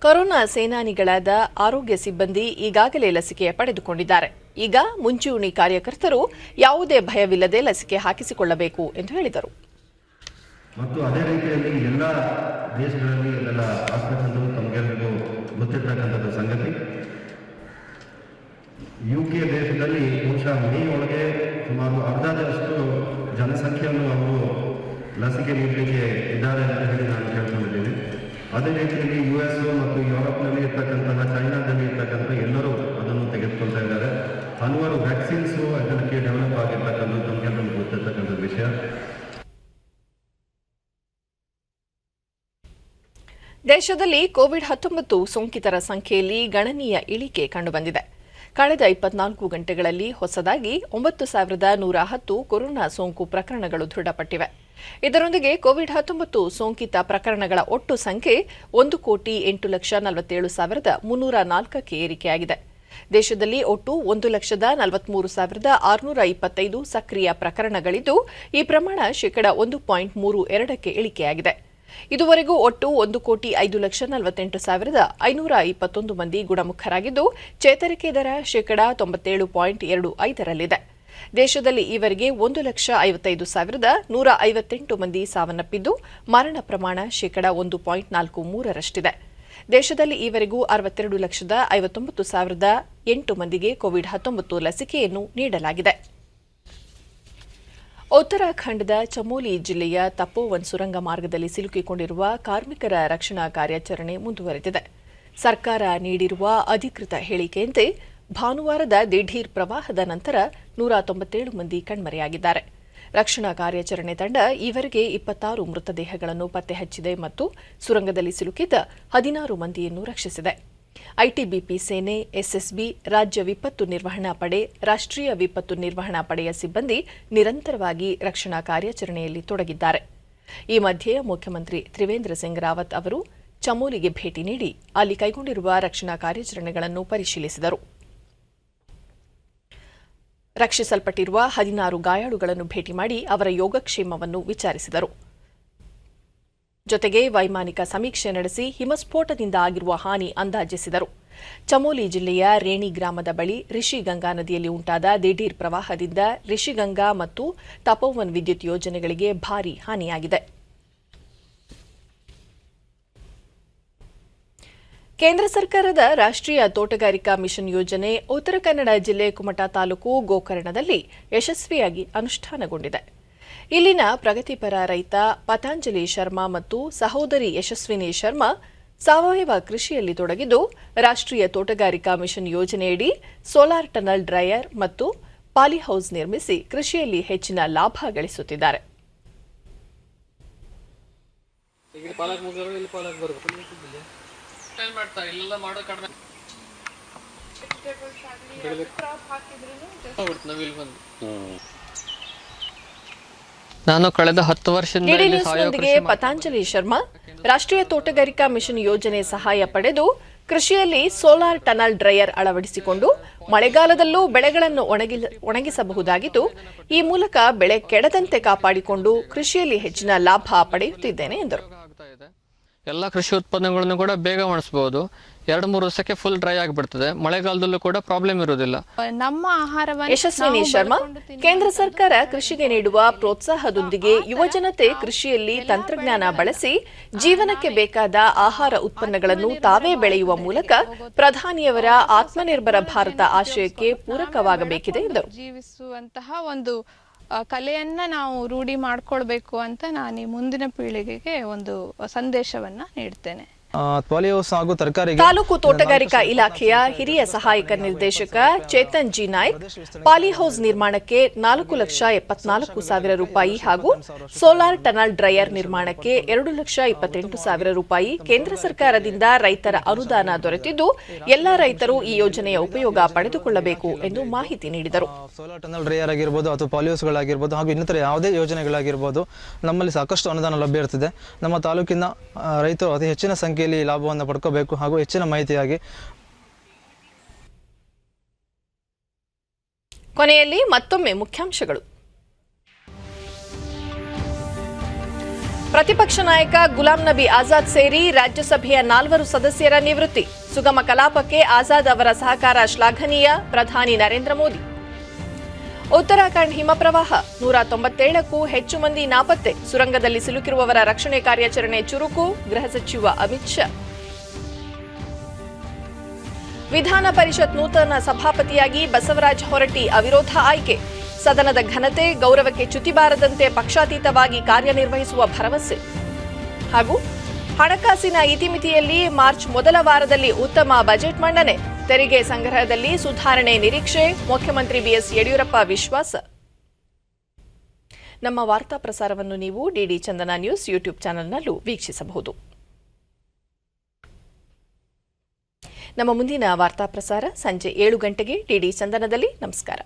ಕೊರೋನಾ ಸೇನಾನಿಗಳಾದ ಆರೋಗ್ಯ ಸಿಬ್ಬಂದಿ ಈಗಾಗಲೇ ಲಸಿಕೆ ಪಡೆದುಕೊಂಡಿದ್ದಾರೆ. ಈಗ ಮುಂಚೂಣಿ ಕಾರ್ಯಕರ್ತರು ಯಾವುದೇ ಭಯವಿಲ್ಲದೆ ಲಸಿಕೆ ಹಾಕಿಸಿಕೊಳ್ಳಬೇಕು ಎಂದು ಹೇಳಿದರು. ಮತ್ತು ಅದೇ ರೀತಿಯಲ್ಲಿ ಎಲ್ಲ ದೇಶಗಳಲ್ಲಿ ಎಲ್ಲ ಆಸ್ಪತ್ರೆಗಳು ತಮಗೆಲ್ಲರಿಗೂ ಗೊತ್ತಿರ್ತಕ್ಕಂಥದ್ದು ಸಂಗತಿ. ಯುಕೆ ದೇಶದಲ್ಲಿ ಬಹುಶಃ ಮೇ ಒಳಗೆ ಸುಮಾರು ಅರ್ಧದಷ್ಟು ಜನಸಂಖ್ಯೆಯನ್ನು ಅವರು ಲಸಿಕೆ ನೀಡಲಿಕ್ಕೆ ಇದ್ದಾರೆ ಅಂತ ಹೇಳಿ ನಾನು ಕೇಳ್ಕೊಂಡಿದ್ದೀನಿ. ಅದೇ ರೀತಿಯಲ್ಲಿ US ಮತ್ತು ಯುರೋಪ್ನಲ್ಲಿ ಇರ್ತಕ್ಕಂತಹ ಚೈನಾದಲ್ಲಿ ಇರ್ತಕ್ಕಂಥ ಎಲ್ಲರೂ ಅದನ್ನು ತೆಗೆದುಕೊಳ್ತಾ ಇದ್ದಾರೆ. ಹಲವಾರು ವ್ಯಾಕ್ಸಿನ್ಸು ಅದಕ್ಕೆ ಡೆವಲಪ್ ಆಗಿರ್ತಕ್ಕಂಥ ತಮಗೆಲ್ಲರೂ ಗೊತ್ತಿರ್ತಕ್ಕಂಥ ವಿಷಯ. ದೇಶದಲ್ಲಿ ಕೋವಿಡ್-19 ಸೋಂಕಿತರ ಸಂಖ್ಯೆಯಲ್ಲಿ ಗಣನೀಯ ಇಳಿಕೆ ಕಂಡುಬಂದಿದೆ. ಕಳೆದ 24 ಗಂಟೆಗಳಲ್ಲಿ ಹೊಸದಾಗಿ 9,110 ಕೊರೋನಾ ಸೋಂಕು ಪ್ರಕರಣಗಳು ದೃಢಪಟ್ಟಿವೆ. ಇದರೊಂದಿಗೆ ಕೋವಿಡ್-19 ಸೋಂಕಿತ ಪ್ರಕರಣಗಳ ಒಟ್ಟು ಸಂಖ್ಯೆ 1,08,47,304ಕ್ಕೆ ಏರಿಕೆಯಾಗಿದೆ. ದೇಶದಲ್ಲಿ ಒಟ್ಟು 1,43,625 ಸಕ್ರಿಯ ಪ್ರಕರಣಗಳಿದ್ದು, ಈ ಪ್ರಮಾಣ ಶೇಕಡ 1.32ಕ್ಕೆ ಇಳಿಕೆಯಾಗಿದೆ. ಇದುವರೆಗೂ ಒಟ್ಟು 1,05,48,521 ಮಂದಿ ಗುಣಮುಖರಾಗಿದ್ದು, ಚೇತರಿಕೆ ದರ ಶೇಕಡ 97.25ರಲ್ಲಿದೆ. ದೇಶದಲ್ಲಿ ಈವರೆಗೆ 1,55,158 ಮಂದಿ ಸಾವನ್ನಪ್ಪಿದ್ದು, ಮರಣ ಪ್ರಮಾಣ ಶೇಕಡ 1.43ರಷ್ಟಿದೆ. ದೇಶದಲ್ಲಿ ಈವರೆಗೂ 62,59,008 ಮಂದಿಗೆ ಕೋವಿಡ್-19 ಲಸಿಕೆಯನ್ನು ನೀಡಲಾಗಿದೆ. ಉತ್ತರಾಖಂಡದ ಚಮೋಲಿ ಜಿಲ್ಲೆಯ ತಪೋವನ್ ಸುರಂಗ ಮಾರ್ಗದಲ್ಲಿ ಸಿಲುಕಿಕೊಂಡಿರುವ ಕಾರ್ಮಿಕರ ರಕ್ಷಣಾ ಕಾರ್ಯಾಚರಣೆ ಮುಂದುವರೆದಿದೆ. ಸರ್ಕಾರ ನೀಡಿರುವ ಅಧಿಕೃತ ಹೇಳಿಕೆಯಂತೆ ಭಾನುವಾರದ ದಿಢೀರ್ ಪ್ರವಾಹದ ನಂತರ 197 ಮಂದಿ ಕಣ್ಮರೆಯಾಗಿದ್ದಾರೆ. ರಕ್ಷಣಾ ಕಾರ್ಯಾಚರಣೆ ತಂಡ ಈವರೆಗೆ 26 ಮೃತದೇಹಗಳನ್ನು ಪತ್ತೆ ಹಚ್ಚಿದೆ ಮತ್ತು ಸುರಂಗದಲ್ಲಿ ಸಿಲುಕಿದ್ದ 16 ಮಂದಿಯನ್ನು ರಕ್ಷಿಸಿದೆ. ಐಟಿಬಿಪಿ ಸೇನೆ, ಎಸ್ಎಸ್ಬಿ, ರಾಜ್ಯ ವಿಪತ್ತು ನಿರ್ವಹಣಾ ಪಡೆ, ರಾಷ್ಟ್ರೀಯ ವಿಪತ್ತು ನಿರ್ವಹಣಾ ಪಡೆಯ ಸಿಬ್ಬಂದಿ ನಿರಂತರವಾಗಿ ರಕ್ಷಣಾ ಕಾರ್ಯಾಚರಣೆಯಲ್ಲಿ ತೊಡಗಿದ್ದಾರೆ. ಈ ಮಧ್ಯೆ ಮುಖ್ಯಮಂತ್ರಿ ತ್ರಿವೇಂದ್ರ ಸಿಂಗ್ ರಾವತ್ ಅವರು ಚಮೋಲಿಗೆ ಭೇಟಿ ನೀಡಿ ಅಲ್ಲಿ ಕೈಗೊಂಡಿರುವ ರಕ್ಷಣಾ ಕಾರ್ಯಾಚರಣೆಗಳನ್ನು ಪರಿಶೀಲಿಸಿದರು. ರಕ್ಷಿಸಲ್ಪಟ್ಟಿರುವ 16 ಗಾಯಾಳುಗಳನ್ನು ಭೇಟಿ ಮಾಡಿ ಅವರ ಯೋಗಕ್ಷೇಮವನ್ನು ವಿಚಾರಿಸಿದರು. ಜೊತೆಗೆ ವೈಮಾನಿಕ ಸಮೀಕ್ಷೆ ನಡೆಸಿ ಹಿಮಸ್ಫೋಟದಿಂದ ಆಗಿರುವ ಹಾನಿ ಅಂದಾಜಿಸಿದರು. ಚಮೋಲಿ ಜಿಲ್ಲೆಯ ರೇಣಿ ಗ್ರಾಮದ ಬಳಿ ರಿಷಿಗಂಗಾ ನದಿಯಲ್ಲಿ ಉಂಟಾದ ದಿಢೀರ್ ಪ್ರವಾಹದಿಂದ ರಿಷಿಗಂಗಾ ಮತ್ತು ತಪೋವನ್ ವಿದ್ಯುತ್ ಯೋಜನೆಗಳಿಗೆ ಭಾರೀ ಹಾನಿಯಾಗಿದೆ. ಕೇಂದ್ರ ಸರ್ಕಾರದ ರಾಷ್ಟ್ರೀಯ ತೋಟಗಾರಿಕಾ ಮಿಷನ್ ಯೋಜನೆ ಉತ್ತರ ಕನ್ನಡ ಜಿಲ್ಲೆ ಕುಮಟಾ ತಾಲೂಕು ಗೋಕರ್ಣದಲ್ಲಿ ಯಶಸ್ವಿಯಾಗಿ ಅನುಷ್ಠಾನಗೊಂಡಿದೆ. ಇಲ್ಲಿನ ಪ್ರಗತಿಪರ ರೈತ ಪತಾಂಜಲಿ ಶರ್ಮಾ ಮತ್ತು ಸಹೋದರಿ ಯಶಸ್ವಿನಿ ಶರ್ಮಾ ಸಾವಯವ ಕೃಷಿಯಲ್ಲಿ ತೊಡಗಿದ್ದು, ರಾಷ್ಟ್ರೀಯ ತೋಟಗಾರಿಕಾ ಮಿಷನ್ ಯೋಜನೆಯಡಿ ಸೋಲಾರ್ ಟನಲ್ ಡ್ರೈಯರ್ ಮತ್ತು ಪಾಲಿಹೌಸ್ ನಿರ್ಮಿಸಿ ಕೃಷಿಯಲ್ಲಿ ಹೆಚ್ಚಿನ ಲಾಭ ಗಳಿಸುತ್ತಿದ್ದಾರೆ. ನಾನು ಕಳೆದ 10 ವರ್ಷದಿಂದ ಪತಾಂಜಲಿ ಶರ್ಮಾ ರಾಷ್ಟ್ರೀಯ ತೋಟಗಾರಿಕಾ ಮಿಷನ್ ಯೋಜನೆ ಸಹಾಯ ಪಡೆದು ಕೃಷಿಯಲ್ಲಿ ಸೋಲಾರ್ ಟನಲ್ ಡ್ರೈಯರ್ ಅಳವಡಿಸಿಕೊಂಡು ಮಳೆಗಾಲದಲ್ಲೂ ಬೆಳೆಗಳನ್ನು ಒಣಗಿಸಬಹುದಾಗಿದ್ದು, ಈ ಮೂಲಕ ಬೆಳೆ ಕೆಡದಂತೆ ಕಾಪಾಡಿಕೊಂಡು ಕೃಷಿಯಲ್ಲಿ ಹೆಚ್ಚಿನ ಲಾಭ ಪಡೆಯುತ್ತಿದ್ದೇನೆ ಎಂದರು. ಎಲ್ಲ ಕೃಷಿ ಉತ್ಪನ್ನಗಳನ್ನು ಕೂಡ ಬೇಗ ಒಣಗಿಸಬಹುದು. 2-3 ವರ್ಷಕ್ಕೆ ಫುಲ್ ಡ್ರೈ ಆಗಿಬಿಡ್ತದೆ. ಮಳೆಗಾಲದಲ್ಲೂ ಕೂಡ ಪ್ರಾಬ್ಲಮ್ ಇರುವುದಿಲ್ಲ. ನಮ್ಮ ಆಹಾರವನ್ನು ಯಶಸ್ವಿನಿ ಶರ್ಮಾ ಕೇಂದ್ರ ಸರ್ಕಾರ ಕೃಷಿಗೆ ನೀಡುವ ಪ್ರೋತ್ಸಾಹದೊಂದಿಗೆ ಯುವಜನತೆ ಕೃಷಿಯಲ್ಲಿ ತಂತ್ರಜ್ಞಾನ ಬಳಸಿ ಜೀವನಕ್ಕೆ ಬೇಕಾದ ಆಹಾರ ಉತ್ಪನ್ನಗಳನ್ನು ತಾವೇ ಬೆಳೆಯುವ ಮೂಲಕ ಪ್ರಧಾನಿಯವರ ಆತ್ಮನಿರ್ಭರ ಭಾರತ ಆಶಯಕ್ಕೆ ಪೂರಕವಾಗಬೇಕಿದೆ ಎಂದರು. ಜೀವಿಸುವಂತಹ ಒಂದು ಕಲೆಯನ್ನ ನಾವು ರೂಢಿ ಮಾಡ್ಕೊಳ್ಬೇಕು ಅಂತ ನಾನು ಈ ಮುಂದಿನ ಪೀಳಿಗೆಗೆ ಒಂದು ಸಂದೇಶವನ್ನ ನೀಡ್ತೇನೆ. ತಾಲೂಕು ತೋಟಗಾರಿಕಾ ಇಲಾಖೆಯ ಹಿರಿಯ ಸಹಾಯಕ ನಿರ್ದೇಶಕ ಚೇತನ್ ಜಿ ನಾಯ್ಕ್ ಪಾಲಿಹೌಸ್ ನಿರ್ಮಾಣಕ್ಕೆ 4,74,000 ರೂಪಾಯಿ ಹಾಗೂ ಸೋಲಾರ್ ಟನಲ್ ಡ್ರೈಯರ್ ನಿರ್ಮಾಣಕ್ಕೆ 2,28,000 ರೂಪಾಯಿ ಕೇಂದ್ರ ಸರ್ಕಾರದಿಂದ ರೈತರ ಅನುದಾನ ದೊರೆತಿದ್ದು, ಎಲ್ಲ ರೈತರು ಈ ಯೋಜನೆಯ ಉಪಯೋಗ ಪಡೆದುಕೊಳ್ಳಬೇಕು ಎಂದು ಮಾಹಿತಿ ನೀಡಿದರು. ಸೋಲಾರ್ ಟನಲ್ ಡ್ರೈಯರ್ ಆಗಿರ್ಬೋದು ಅಥವಾ ಪಾಲಿಹೌಸ್ಗಳಾಗಿರ್ಬೋದು ಹಾಗೂ ಇನ್ನಿತರ ಯಾವುದೇ ಯೋಜನೆಗಳಾಗಿರ್ಬೋದು ನಮ್ಮಲ್ಲಿ ಸಾಕಷ್ಟು ಅನುದಾನ ಲಭ್ಯ ಇರುತ್ತದೆ. ನಮ್ಮ ತಾಲೂಕಿನ ರೈತರು ಅತಿ ಹೆಚ್ಚಿನ ಸಂಖ್ಯೆಯಲ್ಲಿ ಲಾಭವನ್ನು ಪಡ್ಕೋಬೇಕು ಹಾಗೂ ಹೆಚ್ಚಿನ ಮಾಹಿತಿಯಾಗಿ. ಕೊನೆಯಲ್ಲಿ ಮತ್ತೊಮ್ಮೆ ಮುಖ್ಯಾಂಶಗಳು. ಪ್ರತಿಪಕ್ಷ ನಾಯಕ ಗುಲಾಂ ನಬಿ ಆಜಾದ್ ಸೇರಿ ರಾಜ್ಯಸಭೆಯ 4 ಸದಸ್ಯರ ನಿವೃತ್ತಿ. ಸುಗಮ ಕಲಾಪಕ್ಕೆ ಆಜಾದ್ ಅವರ ಸಹಕಾರ ಶ್ಲಾಘನೀಯ, ಪ್ರಧಾನಿ ನರೇಂದ್ರ ಮೋದಿ. ಉತ್ತರಾಖಂಡ್ ಹಿಮಪ್ರವಾಹ, 197ಕ್ಕೂ ಹೆಚ್ಚು ಮಂದಿ ನಾಪತ್ತೆ. ಸುರಂಗದಲ್ಲಿ ಸಿಲುಕಿರುವವರ ರಕ್ಷಣೆ ಕಾರ್ಯಾಚರಣೆ ಚುರುಕು, ಗೃಹ ಸಚಿವ ಅಮಿತ್ ಶಾ. ವಿಧಾನ ಪರಿಷತ್ ನೂತನ ಸಭಾಪತಿಯಾಗಿ ಬಸವರಾಜ ಹೊರಟ್ಟಿ ಅವಿರೋಧ ಆಯ್ಕೆ. ಸದನದ ಘನತೆ, ಗೌರವಕ್ಕೆ ಚ್ಯುತಿ ಬಾರದಂತೆ ಪಕ್ಷಾತೀತವಾಗಿ ಕಾರ್ಯನಿರ್ವಹಿಸುವ ಭರವಸೆ. ಹಾಗೂ ಹಣಕಾಸಿನ ಇತಿಮಿತಿಯಲ್ಲಿ ಮಾರ್ಚ್ ಮೊದಲ ವಾರದಲ್ಲಿ ಉತ್ತಮ ಬಜೆಟ್ ಮಂಡನೆ. ತೆರಿಗೆ ಸಂಗ್ರಹದಲ್ಲಿ ಸುಧಾರಣೆ ನಿರೀಕ್ಷೆ, ಮುಖ್ಯಮಂತ್ರಿ ಬಿಎಸ್ ಯಡಿಯೂರಪ್ಪ ವಿಶ್ವಾಸ. ನಮ್ಮ ವಾರ್ತಾ ಪ್ರಸಾರವನ್ನು ನೀವು ಡಿಡಿ ಚಂದನ ನ್ಯೂಸ್ ಯೂಟ್ಯೂಬ್ ಚಾನೆಲ್ನಲ್ಲೂ ವೀಕ್ಷಿಸಬಹುದು. ನಮ್ಮ ಮುಂದಿನ ವಾರ್ತಾ ಪ್ರಸಾರ ಸಂಜೆ 7 ಗಂಟೆಗೆ ಡಿಡಿ ಚಂದನದಲ್ಲಿ. ನಮಸ್ಕಾರ.